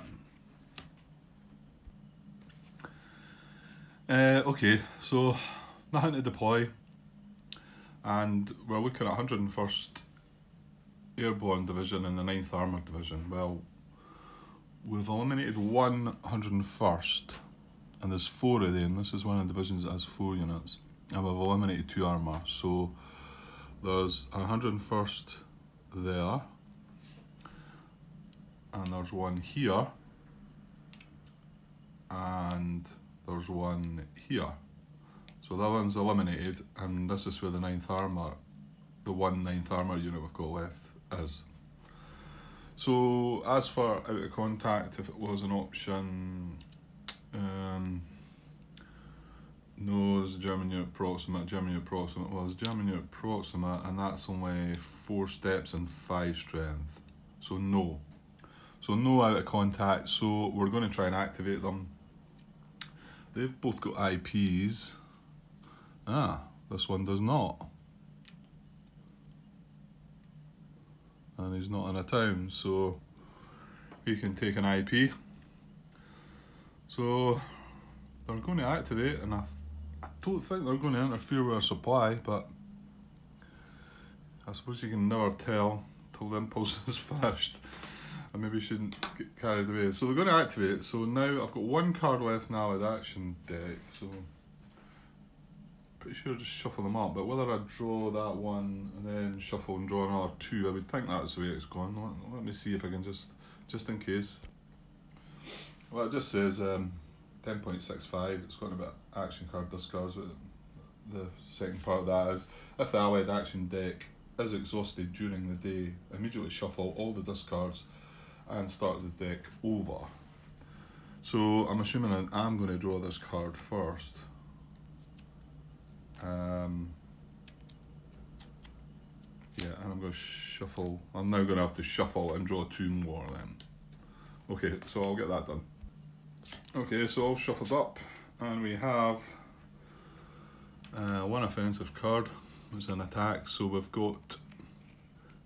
it. Okay, so nothing to deploy, and we're looking at 101st Airborne Division and the 9th Armoured Division. Well, we've eliminated one 101st, and there's 4 of them. This is one of the divisions that has 4 units, and we've eliminated 2 armour. So there's a 101st there, and there's one here, and there's one here. So that one's eliminated, and this is where the 9th Armour, the 9th Armour unit we've got left is. So as for out of contact, if it was an option, no, there's a German unit proximate, well there's German unit proximate, and that's only 4 steps and 5 strength. So no out of contact, so we're going to try and activate them. They've both got IPs. This one does not. And he's not in a town, so he can take an IP. So they're going to activate, and I don't think they're going to interfere with our supply, but I suppose you can never tell till the impulse is finished. I maybe shouldn't get carried away. So they're going to activate. So now I've got 1 card left in allied action deck, so pretty sure I'll just shuffle them up, but whether I draw that one and then shuffle and draw another 2, I would think that's the way it's going. Let me see if I can just in case. Well, it just says 10.65, it's got a bit of action card discards, but the second part of that is, if the allied action deck is exhausted during the day, immediately shuffle all the discards and start the deck over. So I'm assuming I'm going to draw this card first. Yeah, and I'm going to shuffle. I'm now going to have to shuffle and draw 2 more then. Okay, so I'll get that done. Okay, so all shuffled up, and we have One offensive card was an attack, so we've got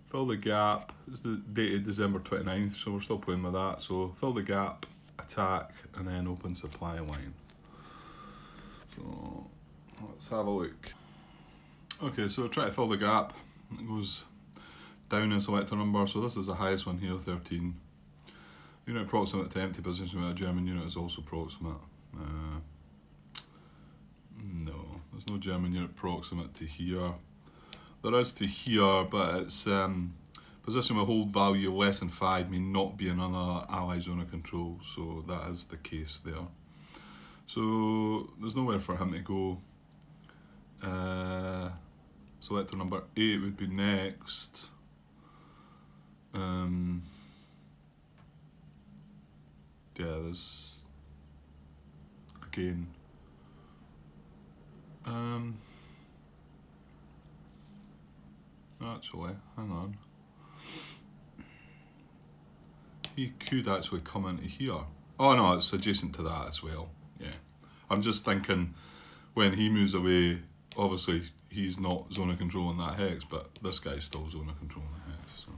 fill the gap. It's dated December 29th, so we're still playing with that. So fill the gap, attack, and then open supply line. So let's have a look. Okay, so try to fill the gap. It goes down in selector number, so this is the highest one here, 13. Unit approximate to empty position with a German unit is also proximate. No, there's no German unit proximate to here. There is to here, but it's position with hold value less than 5 may not be another ally zone of control, so that is the case there. So there's nowhere for him to go. Selector number 8 would be next. Yeah, there's again. Actually, hang on. He could actually come into here. Oh no, it's adjacent to that as well. Yeah, I'm just thinking when he moves away, obviously he's not zone of control in that hex, but this guy's still zone of control in the hex. So,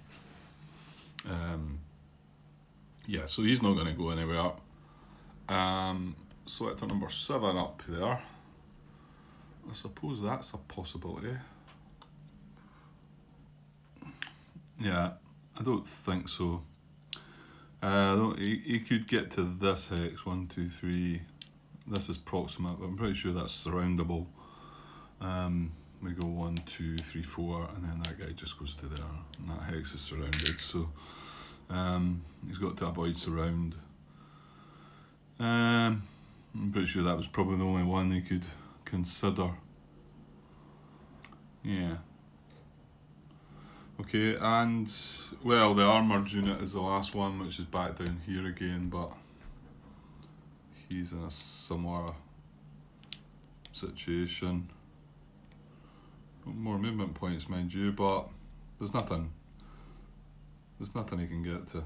yeah, so he's not going to go anywhere. Selector number 7 up there. I suppose that's a possibility. Yeah, I don't think so. He could get to this hex, 1, 2, 3. This is proximate, but I'm pretty sure that's surroundable. We go 1, 2, 3, 4, and then that guy just goes to there, and that hex is surrounded. So he's got to avoid surround. I'm pretty sure that was probably the only one he could consider. Yeah. Okay, and well, the armoured unit is the last one, which is back down here again, but he's in a similar situation. More movement points, mind you, but there's nothing he can get to.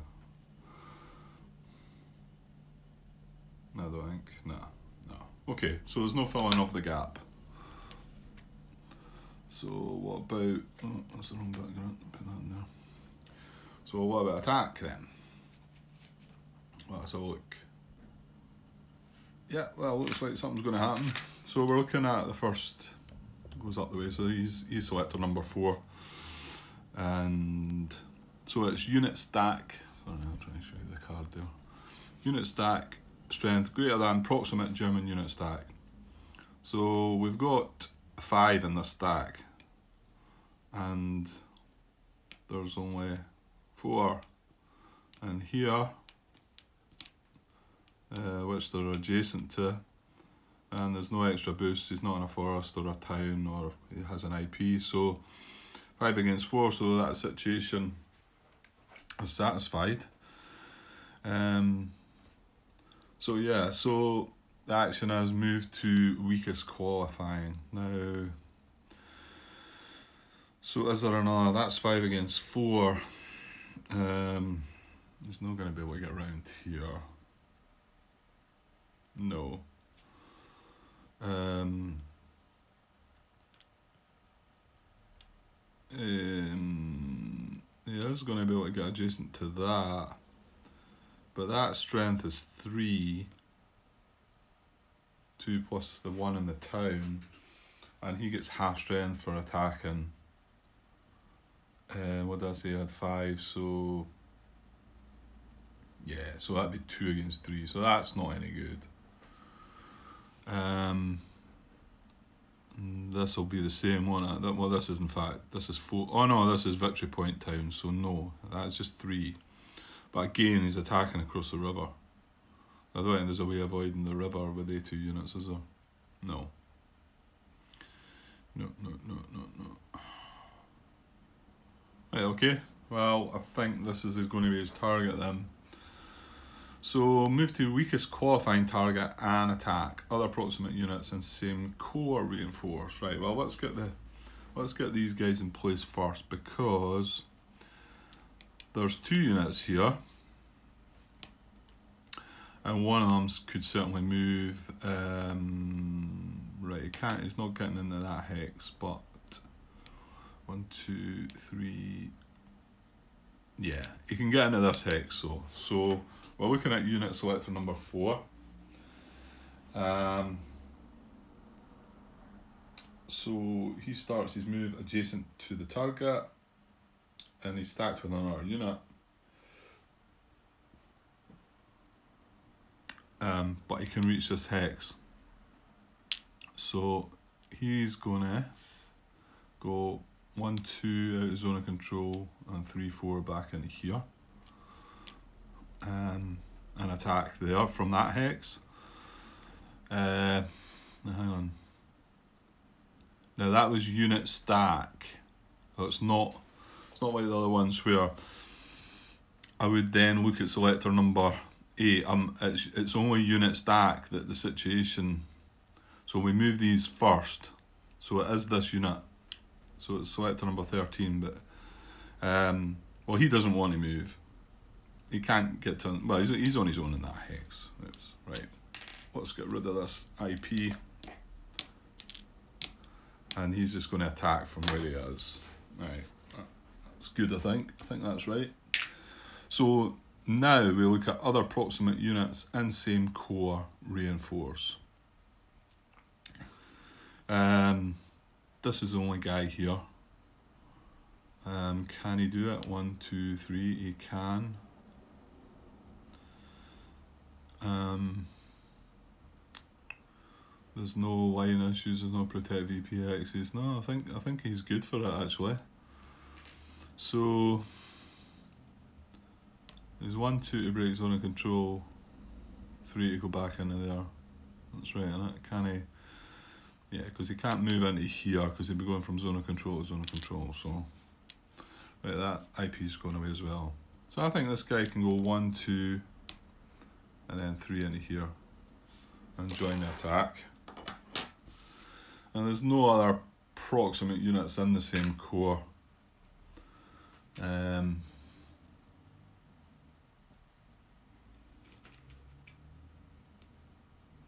I don't think. No. Okay, so there's no filling of the gap. So what about, oh, that's the wrong background, put that in there. So what about attack then? Well, let's have a look. Yeah, well, looks like something's going to happen. So we're looking at the first, goes up the way, so he's selector number 4. And so it's unit stack, sorry, I'm trying to show you the card there. Unit stack, strength greater than proximate German unit stack. So we've got 5 in the stack, and there's only 4 in here, which they're adjacent to, and there's no extra boosts. He's not in a forest or a town, or he has an IP, so 5 against 4, so that situation is satisfied. So yeah, so the action has moved to weakest qualifying. Now, so is there another? That's 5 against 4. He's not going to be able to get around here. No. He is going to be able to get adjacent to that, but that strength is 3. 2 plus the 1 in the town, and he gets half strength for attacking. What did I say? I had 5, so yeah, so that'd be 2 against 3, so that's not any good. This will be the same one. Well, this is in fact, this is 4. Oh no, this is Victory Point Town, so no, that's just 3. But again, he's attacking across the river. I don't think there's a way of avoiding the river with A2 units, is there? No. No. Right, okay. Well, I think this is going to be his target then. So move to weakest qualifying target and attack. Other proximate units and same core reinforce. Right, well let's get these guys in place first, because there's 2 units here. And one of them could certainly move Right, he can't. He's not getting into that hex, but 1, 2, 3. Yeah, he can get into this hex. So we're looking at unit selector number 4. So he starts his move adjacent to the target, and he's stacked with another unit. But he can reach this hex. So he's gonna go 1, 2 out of zone of control and 3, 4 back into here. And attack there from that hex. Now hang on. Now that was unit stack. So it's not like the other ones where I would then look at selector number 8. It's only unit stack that the situation. So we move these first. So it is this unit. So it's selector number 13, but well, he doesn't want to move. He can't get to. Well, he's on his own in that hex. Oops, right. Let's get rid of this IP. And he's just going to attack from where he is. Right, that's good, I think. I think that's right. So now we look at other proximate units in same core reinforce. This is the only guy here. Can he do it? 1, 2, 3. He can. There's no line issues. There's no protect VPXs. No, I think he's good for it actually. So there's 1, 2 to break zone of control, 3 to go back into there. That's right, isn't it? Can he? Yeah, because he can't move into here because he'd be going from zone of control to zone of control. So right, that IP is going away as well. So I think this guy can go 1, 2, and then 3 into here and join the attack. And there's no other proximate units in the same core.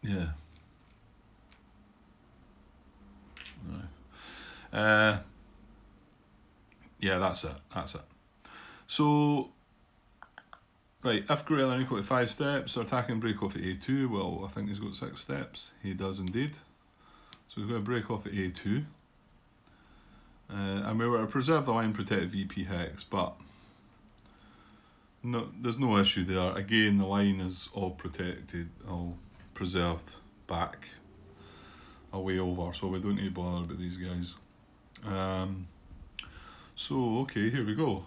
Yeah. Yeah, that's it. So, right, if greater than or equal to 5 steps, attacking break off at A2. Well, I think he's got 6 steps. He does indeed. So we're going to break off at A2. And we were to preserve the line protected VP hex, but no, there's no issue there. Again, the line is all protected, all preserved back a way over, so we don't need to bother about these guys. So, okay, here we go.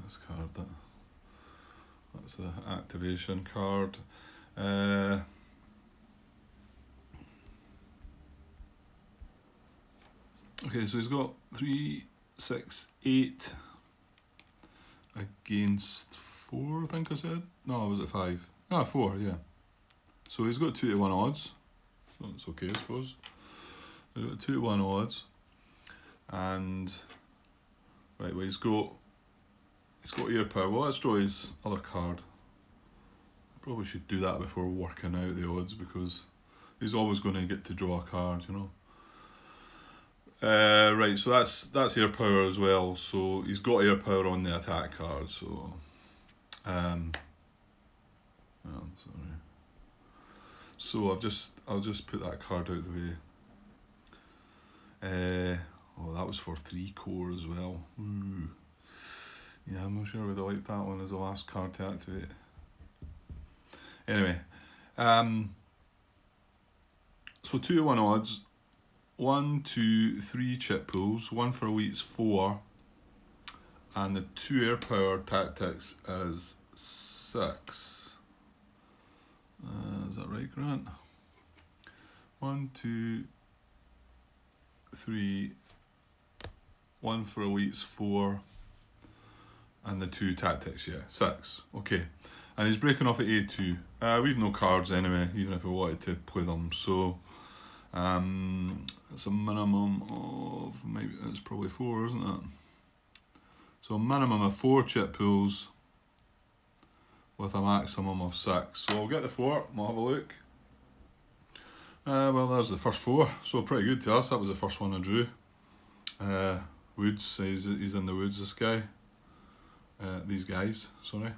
This card, that's the activation card. Okay, so he's got 3, 6, 8 against 4, I think I said. No, was it 5? Ah, 4, yeah. So he's got 2 to 1 odds. So it's okay, I suppose. He's got 2 to 1 odds. And right, well, he's got air power. Well, let's draw his other card. Probably should do that before working out the odds because he's always going to get to draw a card, you know. Right, so that's air power as well. So he's got air power on the attack card. So, oh, sorry. So I'll just put that card out of the way. Oh, that was for 3 core as well. Ooh. Yeah, I'm not sure whether I like that one as the last card to activate. Anyway, so 2 to 1 odds. 1, 2, 3 chip pools, 1 for elites 4, and the 2 air power tactics is 6. Is that right, Grant? 1, 2, 3, 1 for elites 4, and the 2 tactics, yeah, 6. Okay, and he's breaking off at A2. We've no cards anyway, even if we wanted to play them, so it's a minimum of, maybe it's probably 4, isn't it? So a minimum of 4 chip pools, with a maximum of 6. So I'll get the fort and we'll have a look. Well, there's the first 4, so pretty good to us. That was the first one I drew. Woods, he's in the woods, this guy. These guys, sorry.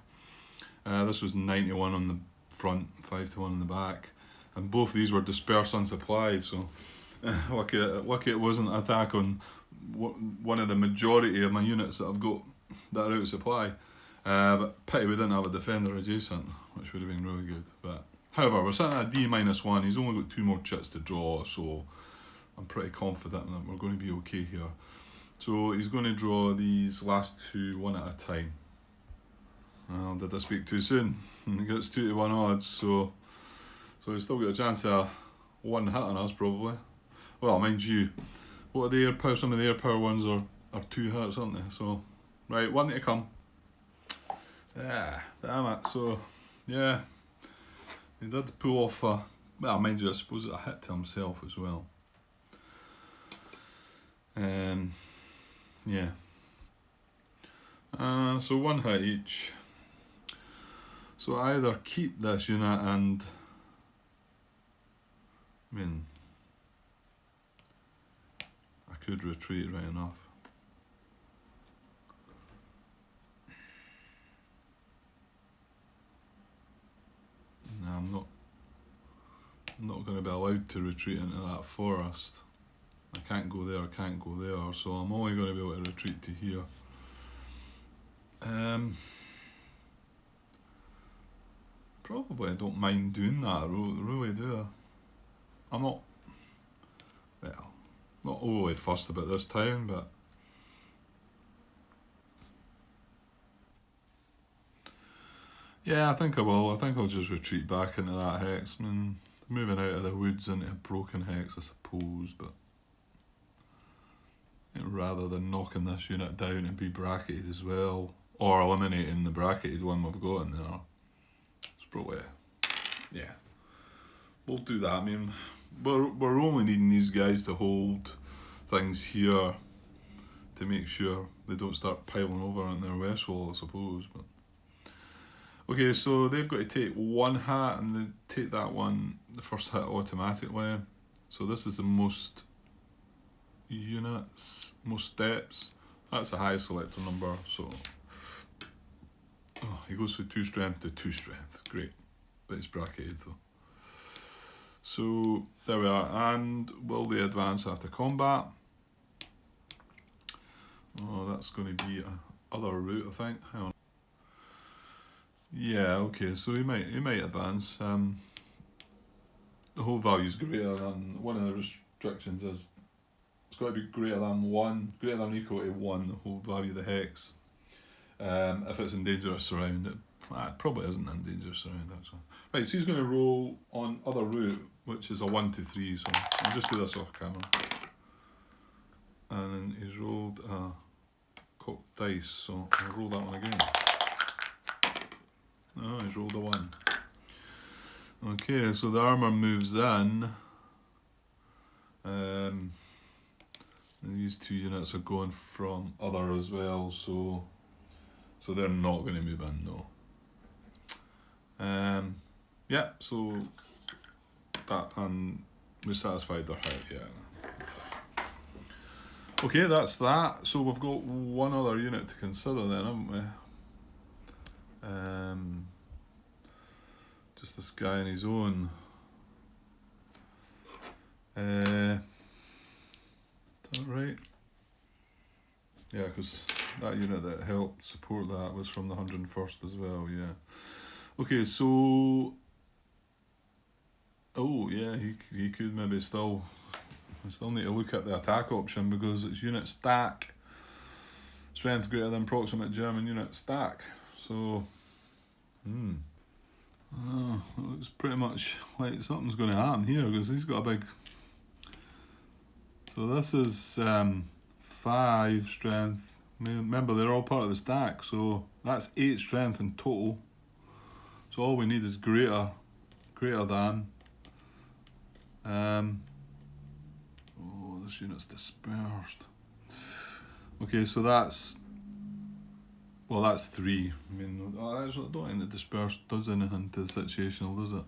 This was 91 on the front, 5 to 1 on the back. And both these were dispersed unsupplied, so lucky it wasn't an attack on one of the majority of my units that I've got that are out of supply. But pity we didn't have a defender adjacent, which would have been really good. But however, we're sitting at a D-1. He's only got 2 more chits to draw, so I'm pretty confident that we're going to be okay here. So he's going to draw these last 2 one at a time. Well, did I speak too soon? He gets 2 to 1 odds, so he's still got a chance of 1 hit on us probably. Well, mind you, what are the air power? Some of the air power ones are 2 hits, aren't they? So, right, 1 to come. Yeah, damn it. So, yeah, he did pull off a, well, mind you, I suppose it's a hit to himself as well. Yeah. So 1 hit each. So I either keep this unit and, I mean, I could retreat right enough. No, I'm not going to be allowed to retreat into that forest. I can't go there, so I'm only going to be able to retreat to here. Probably I don't mind doing that, really do I? I'm not overly fussed about this town, but yeah, I think I will. I think I'll just retreat back into that hex. I mean, moving out of the woods into a broken hex, I suppose, but rather than knocking this unit down and be bracketed as well, or eliminating the bracketed one we've got in there, it's probably, yeah, we'll do that. I mean, we're only needing these guys to hold things here to make sure they don't start piling over on their west wall, I suppose. But okay, so they've got to take 1 hit, and they take that one, the first hit automatically. So this is the most units, most steps. That's a high selector number, so he goes from 2 strength to 2 strength. Great, but it's bracketed though. So there we are. And will they advance after combat? Oh, that's going to be a other route, I think. Hang on. Yeah, okay, so he might advance. The whole value is greater than, one of the restrictions is it's got to be greater than 1, greater than or equal to 1, the whole value of the hex. If it's in dangerous surround, it probably isn't in dangerous surround actually. Right, so he's going to roll on other route, which is a 1 to 3, so I'll just do this off camera. And then he's rolled a cocked dice, so I'll roll that one again. Oh, he's rolled a 1. Okay, so the armour moves in. These 2 units are going from other as well, so they're not going to move in, no. Yeah, so that, and we satisfied their hit, yeah. Okay, that's that. So we've got 1 other unit to consider then, haven't we? Just this guy on his own. Is that right? Yeah, because that unit that helped support that was from the 101st as well, yeah. Okay, so... Oh, yeah, he could maybe still... I still need to look at the attack option because it's unit stack. Strength greater than proximate German unit stack. So... Oh, it looks pretty much like something's going to happen here because he's got a big... So this is 5 strength. Remember, they're all part of the stack, so that's 8 strength in total. So all we need is greater than. Oh, this unit's dispersed. Okay, so that's Well, that's 3. I mean, I don't think the disperse does anything to the situational, does it?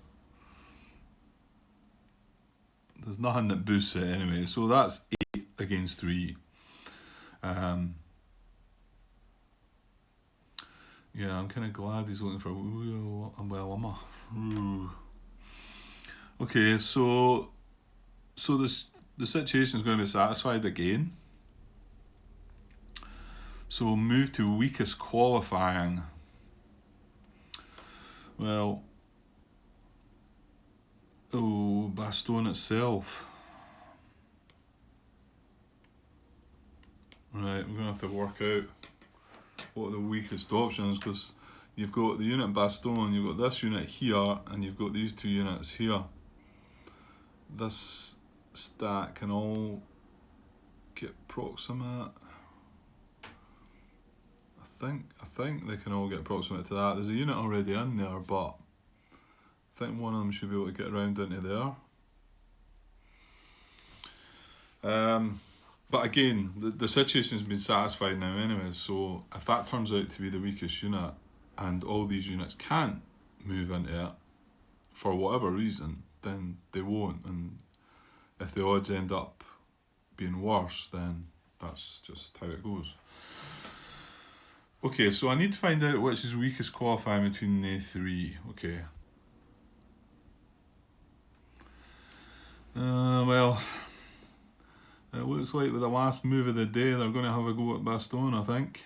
There's nothing that boosts it anyway. So that's 8 against 3. Yeah, I'm kind of glad he's looking for. Well, I'm a. Okay, so the situation is going to be satisfied again. So we'll move to weakest qualifying. Well, Bastogne itself. Right, we're going to have to work out what the weakest option is, because you've got the unit Bastogne, you've got this unit here, and you've got these 2 units here. This stack can all get proximate. I think they can all get proximate to that. There's a unit already in there, but I think one of them should be able to get around into there. But again, the situation's been satisfied now anyway, so if that turns out to be the weakest unit and all these units can't move into it for whatever reason, then they won't, and if the odds end up being worse, then that's just how it goes. Okay, so I need to find out which is weakest qualifying between the 3. Okay. Well, it looks like with the last move of the day, they're going to have a go at Bastogne, I think.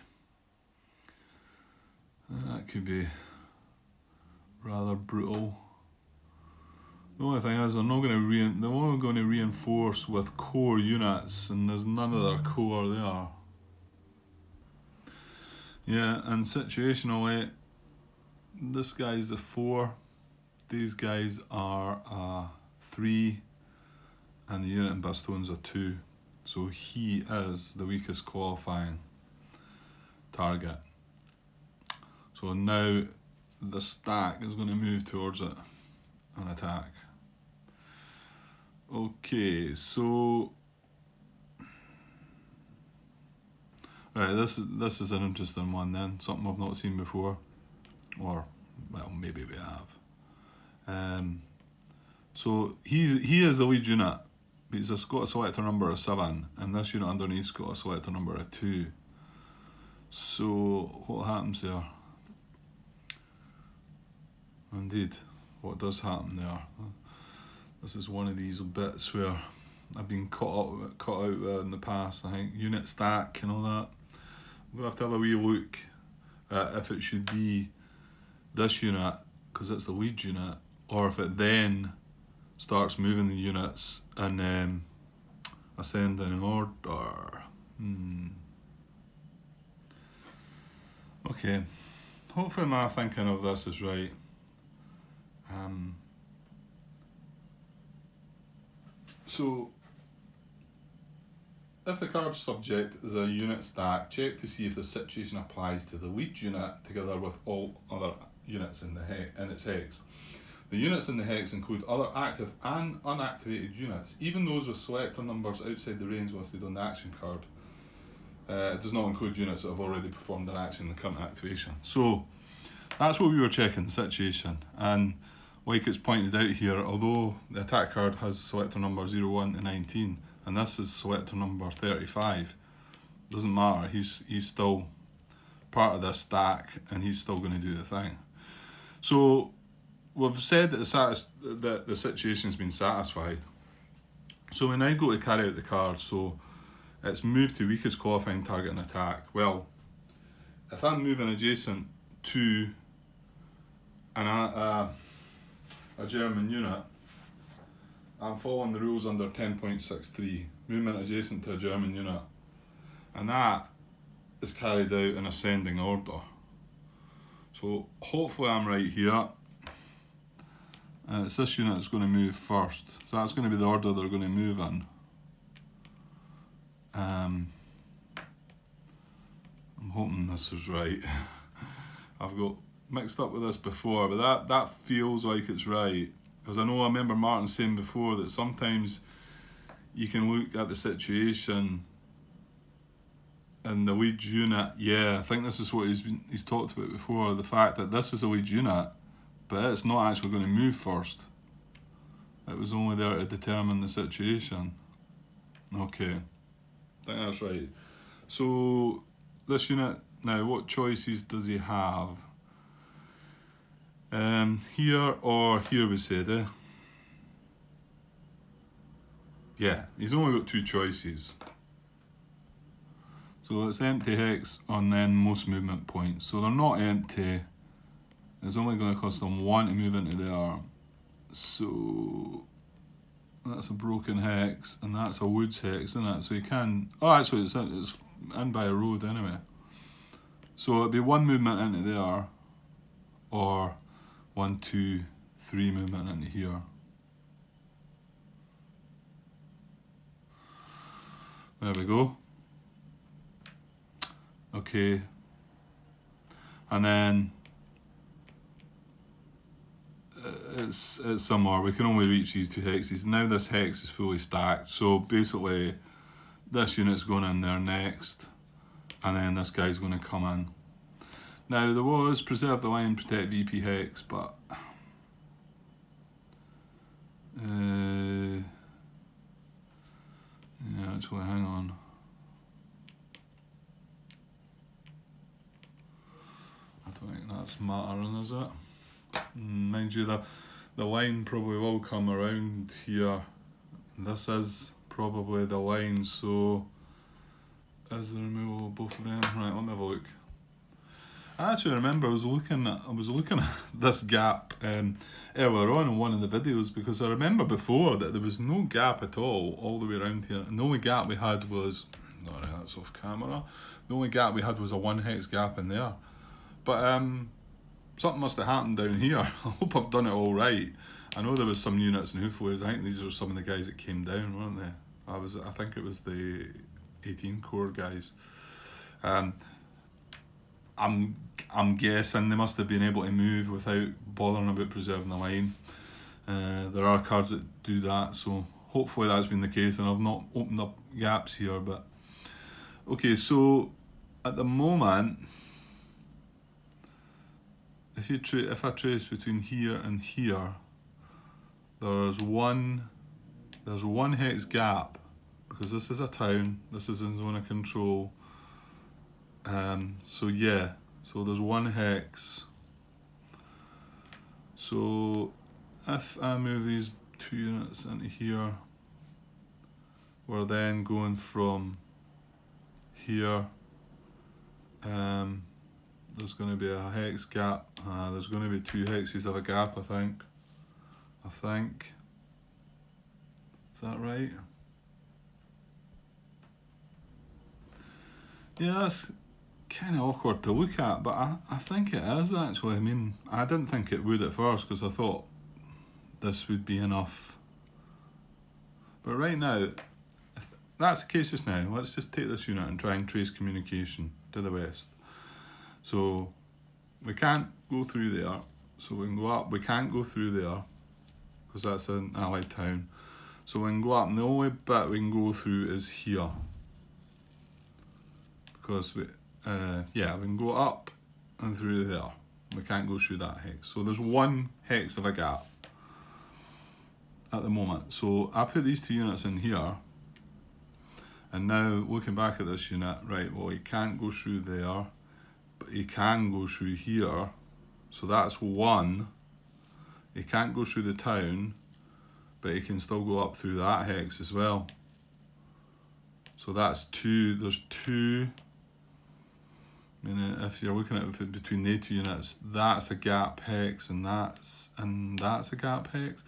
That could be rather brutal. The only thing is, they're only going to reinforce with core units, and there's none of their core there. Yeah, and situationally, this guy's a 4, these guys are a 3, and the unit in Bastogne's a 2. So he is the weakest qualifying target. So now the stack is going to move towards it and attack. Okay, so right, this is an interesting one then, something I've not seen before, or well, maybe we have. So he is the lead unit. He's got a selector number of 7, and this unit underneath's got a selector number of 2. So what happens there? Indeed, what does happen there? This is one of these bits where I've been caught out in the past. I think unit stack and all that. We'll have to have a wee look at if it should be this unit because it's the lead unit, or if it then starts moving the units and ascending in order. Okay, hopefully my thinking of this is right. So, if the card subject is a unit stack, check to see if the situation applies to the lead unit together with all other units in its hex. The units in the hex include other active and unactivated units, even those with selector numbers outside the range listed on the action card. It does not include units that have already performed an action in the current activation. So that's what we were checking, the situation. And like it's pointed out here, although the attack card has selector number 01 to 19, and this is selector number 35, doesn't matter, he's still part of this stack and he's still going to do the thing. So we've said that the situation's been satisfied. So we now go to carry out the card. So it's moved to weakest qualifying target and attack. Well, if I'm moving adjacent to a German unit, I'm following the rules under 10.63, movement adjacent to a German unit, and that is carried out in ascending order. So hopefully I'm right here, and it's this unit that's going to move first, so that's going to be the order they're going to move in. I'm hoping this is right. I've got mixed up with this before, but that feels like it's right, because I remember Martin saying before that sometimes you can look at the situation in the lead unit, yeah, I think this is what he's talked about before, the fact that this is a lead unit, but it's not actually going to move first. It was only there to determine the situation. Okay, I think that's right. So this unit, now what choices does he have? Here or here we said, eh? Yeah, he's only got two choices. So it's empty hex and then most movement points. So they're not empty. It's only going to cost them one to move into there. So that's a broken hex and that's a woods hex, isn't it? So you can... Oh, actually it's in by a road anyway. So it'd be one movement into there or 1, 2, 3 movement into here. There we go. Okay. And then it's somewhere. We can only reach these two hexes. Now this hex is fully stacked. So basically this unit's going in there next. And then this guy's going to come in. Now there was preserve the line, protect VP hex, but yeah, actually, hang on. I don't think that's mattering, is it? Mind you, the line probably will come around here. This is probably the line, so is the removal of both of them? Right, let me have a look. I actually remember I was looking at this gap earlier on in one of the videos, because I remember before that there was no gap at all the way around here, and the only gap we had was, alright, that's off camera, the only gap we had was a 1 hex gap in there. But something must have happened down here. I hope I've done it all right. I know there was some units in Hoofways. I think these were some of the guys that came down, weren't they? I think it was the 18 core guys. I'm guessing they must have been able to move without bothering about preserving the line. There are cards that do that, so hopefully that's been the case, and I've not opened up gaps here. But okay, so at the moment, if I trace between here and here, there's one hex gap, because this is a town, this is in zone of control. So yeah, so there's 1 hex. So if I move these 2 units into here, we're then going from here. There's going to be a hex gap. There's going to be 2 hexes of a gap, I think. Is that right? Yeah, that's kind of awkward to look at, but I think it is actually. I mean, I didn't think it would at first, because I thought this would be enough. But right now, if that's the case just now, let's just take this unit and try and trace communication to the west. So we can't go through there, so we can go up. We can't go through there, because that's an allied town. So we can go up, and the only bit we can go through is here. Because we can go up and through there. We can't go through that hex. So there's 1 hex of a gap at the moment. So I put these 2 units in here, and now looking back at this unit, right, well, he can't go through there, but he can go through here. So that's 1. He can't go through the town, but he can still go up through that hex as well. So that's 2. There's 2. I mean, if you're looking at it between the 2 units, that's a gap hex, and that's a gap hex.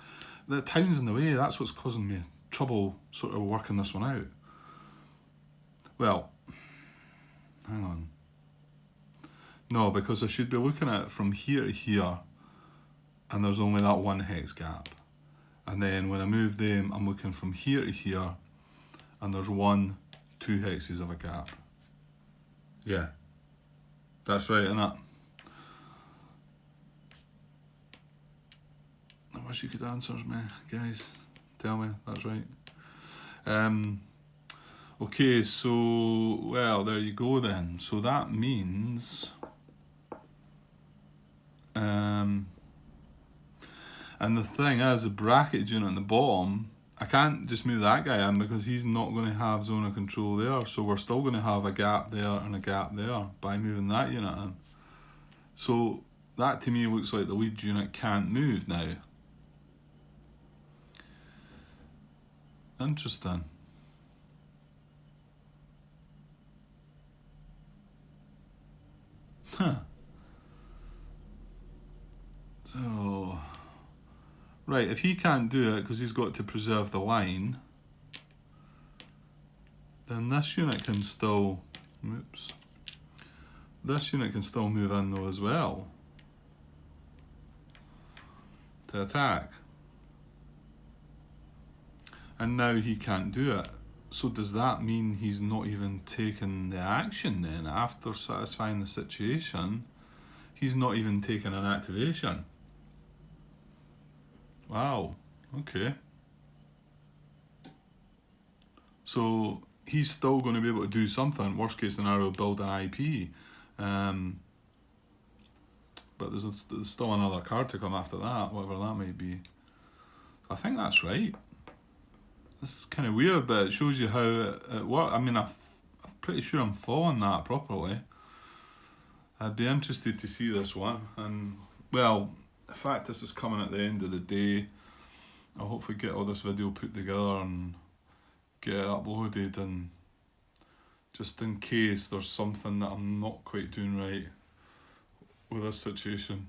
The town's in the way. That's what's causing me trouble sort of working this one out. Well, hang on. No, because I should be looking at it from here to here, and there's only that 1 hex gap. And then when I move them, I'm looking from here to here, and there's 1, 2 hexes of a gap. Yeah. That's right, innit? I wish you could answer me, guys. Tell me, that's right. Okay, so, well, there you go then. So that means, and the thing is, the bracketed unit on the bottom, I can't just move that guy in because he's not going to have zone of control there. So we're still going to have a gap there and a gap there by moving that unit in. So that to me looks like the lead unit can't move now. Interesting. Huh. So, right, if he can't do it because he's got to preserve the line, then this unit can still, oops, this unit can still move in though as well to attack. And now he can't do it. So does that mean he's not even taking the action then after satisfying the situation? He's not even taking an activation. Wow, okay. So he's still going to be able to do something. Worst case scenario, build an IP. But there's still another card to come after that, whatever that might be. I think that's right. This is kind of weird, but it shows you how it works. I mean, I'm pretty sure I'm following that properly. I'd be interested to see this one. And, well, the fact this is coming at the end of the day, I'll hopefully get all this video put together and get it uploaded, and just in case there's something that I'm not quite doing right with this situation.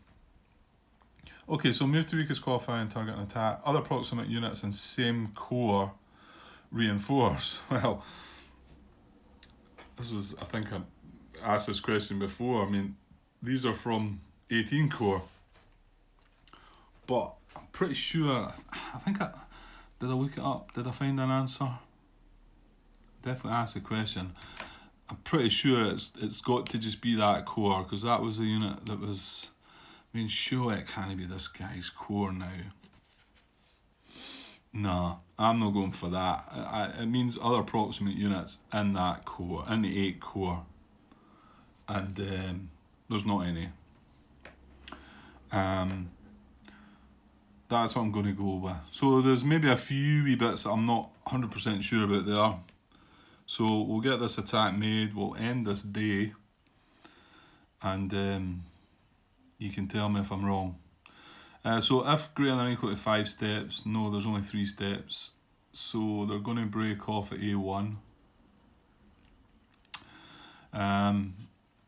Okay, so move to weakest qualifying target and attack. Other proximate units in same core reinforce. Well, this was, I think I asked this question before. I mean, these are from 18 core, but I'm pretty sure, did I look it up? Did I find an answer? Definitely ask the question. I'm pretty sure it's got to just be that core, because that was the unit that was, I mean, sure it can't be this guy's core now. No, I'm not going for that. It means other proximate units in that core, in the 8 core. And there's not any. That's what I'm going to go with. So there's maybe a few wee bits that I'm not 100% sure about there. So we'll get this attack made, we'll end this day, and you can tell me if I'm wrong. So if greater than or equal to 5 steps, no, there's only 3 steps. So they're going to break off at A1.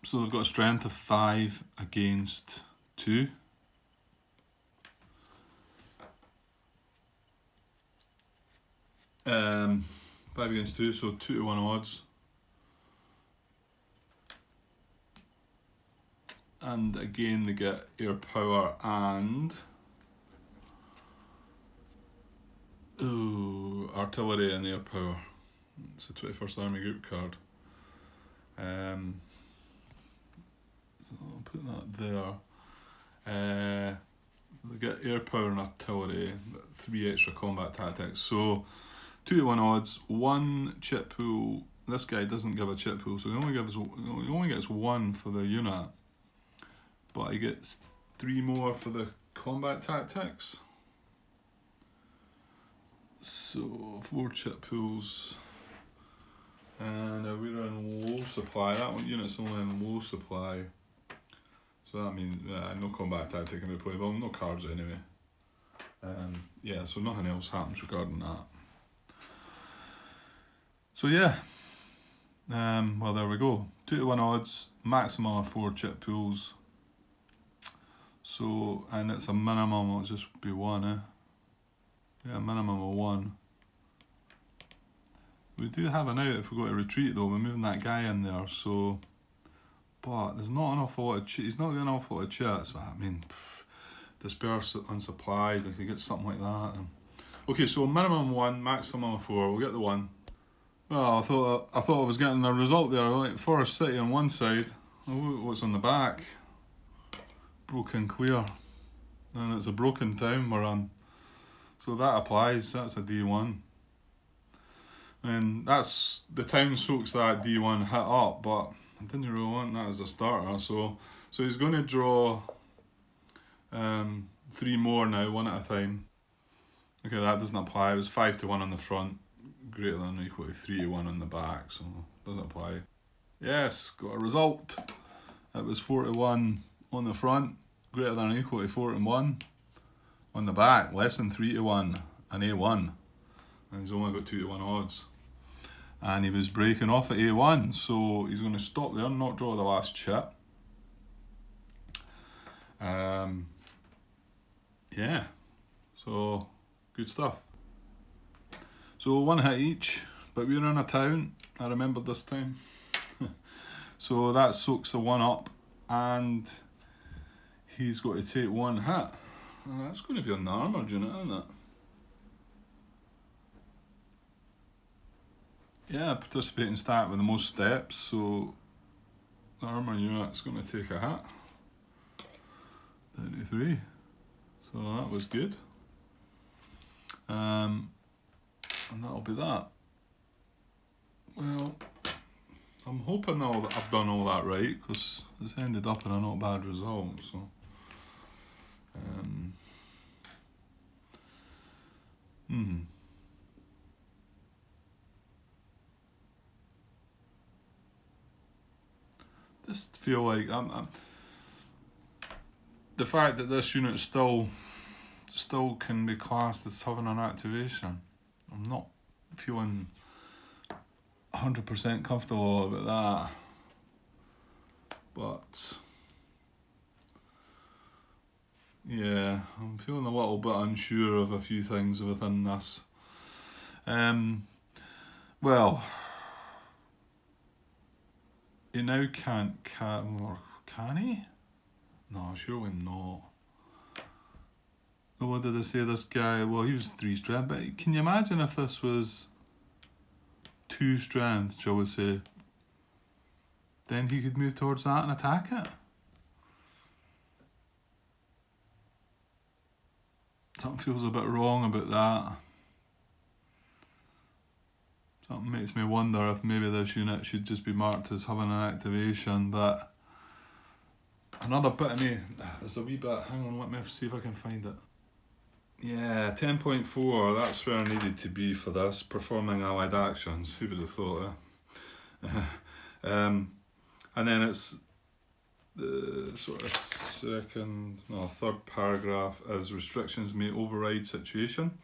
So they've got a strength of 5 against 2. Um, 5 against 2, so 2 to 1 odds. And again, they get air power and artillery and air power. It's a 21st Army Group card. So I'll put that there. They get air power and artillery, 3 extra combat tactics. So 2 to 1 odds, 1 chip pool. This guy doesn't give a chip pool, so he only gets 1 for the unit. But he gets 3 more for the combat tactics. So 4 chip pools. And we're in low supply. That one unit's only in low supply. So that means no combat tactic can be playable, no cards anyway. Yeah, so nothing else happens regarding that. So yeah, well there we go. 2 to 1 odds, maximum of 4 chip pools. So, and it's a minimum, it'll just be 1, eh? Yeah, minimum of 1. We do have an out if we go to retreat though, we're moving that guy in there, so... But there's not an awful lot of he's not getting an awful lot of chits, but I mean, disperse unsupplied, if you get something like that. Okay, so minimum 1, maximum of 4, we'll get the 1. Well, I thought I was getting a result there, like Forest City on one side. Oh, look what's on the back. Broken clear. And it's a broken town we're on. So that applies, that's a D1. And that's the town soaks that D1 hit up, but I didn't really want that as a starter. So he's going to draw 3 more now, one at a time. Okay, that doesn't apply. It was 5 to 1 on the front, greater than or equal to 3 to 1 on the back, so doesn't apply. Yes, got a result. It was 4 to 1 on the front, greater than or equal to 4 to 1 on the back, less than 3 to 1, an A1. And he's only got 2 to 1 odds. And he was breaking off at A1, so he's going to stop there and not draw the last chip. Yeah, so good stuff. So 1 hit each, but we're in a town. I remember this time. So that soaks the 1 up, and he's got to take 1 hit. And that's going to be on the armoured unit, isn't it? Yeah, participating stat with the most steps, so the armour unit's going to take a hit. Down to 3. So that was good. And that'll be that. Well, I'm hoping that I've done all that right, because it's ended up in a not bad result. So, just feel like I'm the fact that this unit still can be classed as having an activation. I'm not feeling 100% comfortable about that, but yeah, I'm feeling a little bit unsure of a few things within this. Well, he now can he? No, surely not. What did I say, this guy? Well, he was 3 strength, but can you imagine if this was 2 strength, shall we say? Then he could move towards that and attack it. Something feels a bit wrong about that. Something makes me wonder if maybe this unit should just be marked as having an activation, but another bit of me, there's a wee bit, hang on, let me see if I can find it. Yeah, 10.4, that's where I needed to be for this, performing allied actions, who would have thought, and then it's the sort of third paragraph is restrictions may override situation.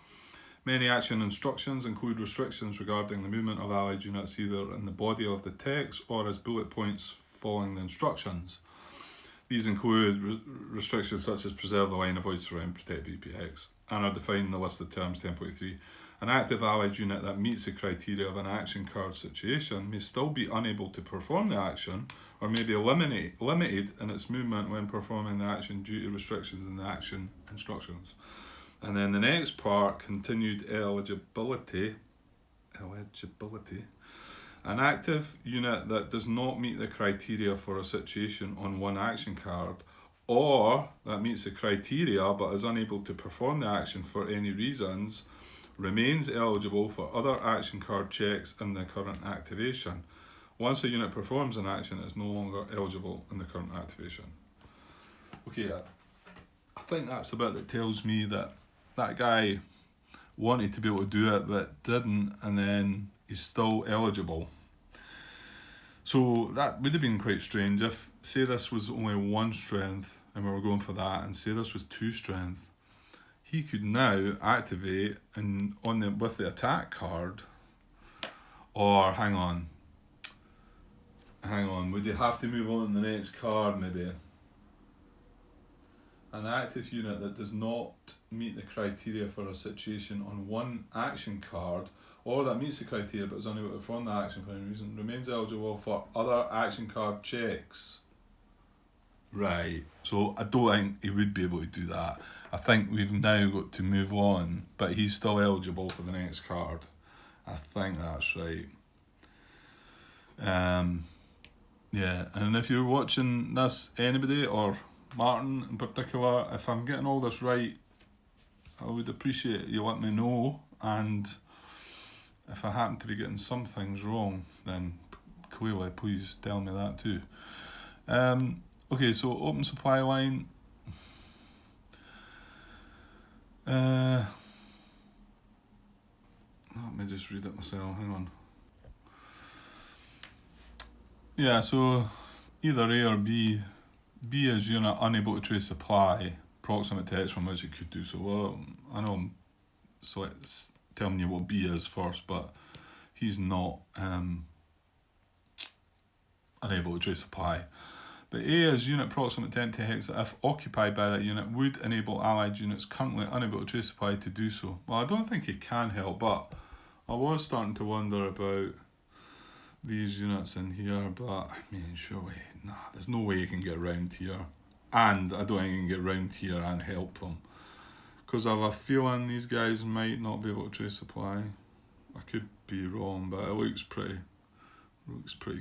Many action instructions include restrictions regarding the movement of allied units either in the body of the text or as bullet points following the instructions. These include restrictions such as preserve the line, avoid surround, protect BPX, and are defined in the listed terms 10.3. An active allied unit that meets the criteria of an action card situation may still be unable to perform the action or may be limited in its movement when performing the action due to restrictions in the action instructions. And then the next part, continued eligibility. An active unit that does not meet the criteria for a situation on one action card, or that meets the criteria but is unable to perform the action for any reasons, remains eligible for other action card checks in the current activation. Once a unit performs an action, it is no longer eligible in the current activation. Okay, I think that's the bit that tells me that that guy wanted to be able to do it but didn't, and then he's still eligible. So that would have been quite strange if, say this was only 1 strength and we were going for that, and say this was 2 strength, he could now activate and with the attack card, or hang on, would you have to move on to the next card maybe? An active unit that does not meet the criteria for a situation on one action card, or that meets the criteria but is unable to perform the action for any reason, remains eligible for other action card checks. Right, so I don't think he would be able to do that. I think we've now got to move on, but he's still eligible for the next card. I think that's right. Yeah, and if you're watching this, anybody, or Martin in particular, if I'm getting all this right, I would appreciate you letting me know, and if I happen to be getting some things wrong, then clearly please tell me that too. Okay, so open supply line. Let me just read it myself, hang on. Yeah, so either A or B. B is unit unable to trace supply, proximate to X from which it could do so. Well, I know I'm telling you what B is first, but he's not unable to trace supply. But A is unit proximate to empty hex that if occupied by that unit would enable allied units currently unable to trace supply to do so. Well, I don't think he can help, but I was starting to wonder about these units in here, but I mean, surely, nah, there's no way you can get around here. And I don't think you can get around here and help them. Because I have a feeling these guys might not be able to trace supply. I could be wrong, but it looks pretty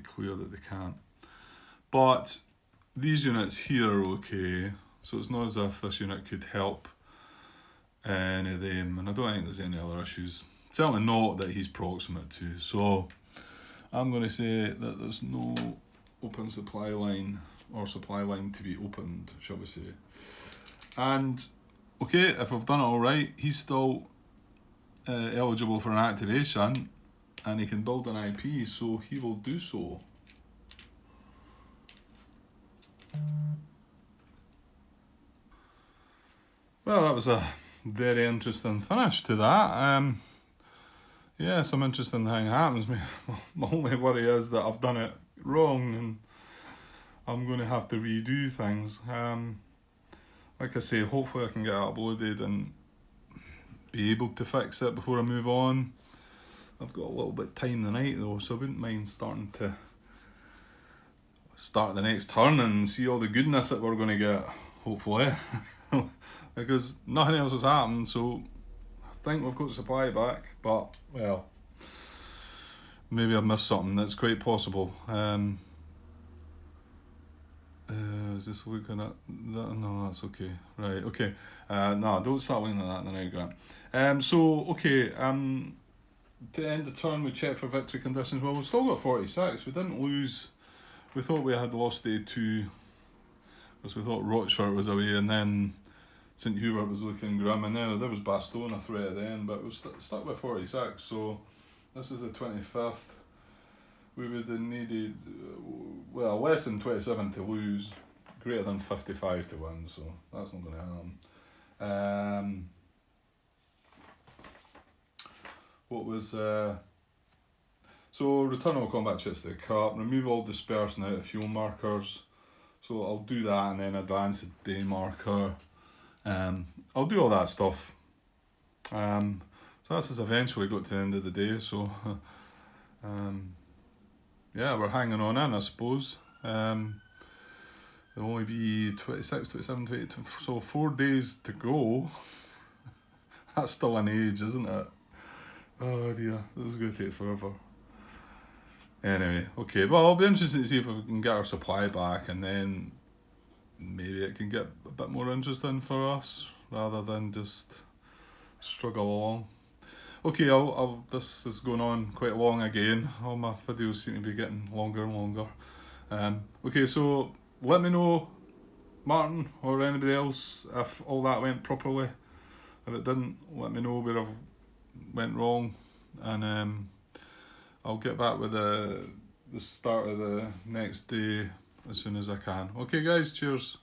clear that they can't. But these units here are okay, so it's not as if this unit could help any of them, and I don't think there's any other issues. Certainly not that he's proximate to, so I'm going to say that there's no open supply line or supply line to be opened, shall we say. And okay, if I've done it all right, he's still eligible for an activation, and he can build an IP, so he will do so. Well, that was a very interesting finish to that. Yeah, some interesting thing happens. My only worry is that I've done it wrong and I'm going to have to redo things. Like I say, hopefully I can get it uploaded and be able to fix it before I move on. I've got a little bit of time tonight though, so I wouldn't mind starting to start the next turn and see all the goodness that we're going to get, hopefully. Because nothing else has happened, so I think we've got the supply back, but, well, maybe I've missed something. That's quite possible. Is this looking at that? No, that's okay. Right, okay. No, don't start looking at that now, Grant. So, okay, to end the turn, we check for victory conditions. Well, we've still got 46. We didn't lose. We thought we had lost A2 because we thought Rochfort was away, and then St Hubert was looking grim, and then there was Bastogne a threat at the end, but we stuck with 46, so this is the 25th. We would have needed, well, less than 27 to lose, greater than 55 to win, so that's not going to happen. What was, so return all combat chips to the cup, remove all dispersion out of fuel markers, so I'll do that and then advance a day marker. I'll do all that stuff. So this has eventually got to the end of the day, so yeah, we're hanging on in, I suppose. There'll only be 26, 27, 28, so 4 days to go. That's still an age, isn't it? Oh dear, this is going to take forever. Anyway, okay, well, I'll be interested to see if we can get our supply back, and then maybe it can get a bit more interesting for us rather than just struggle along. Okay, this is going on quite long again. All my videos seem to be getting longer and longer. Okay, so let me know, Martin or anybody else, if all that went properly. If it didn't, let me know where I went wrong, and I'll get back with the start of the next day as soon as I can. Okay guys, cheers.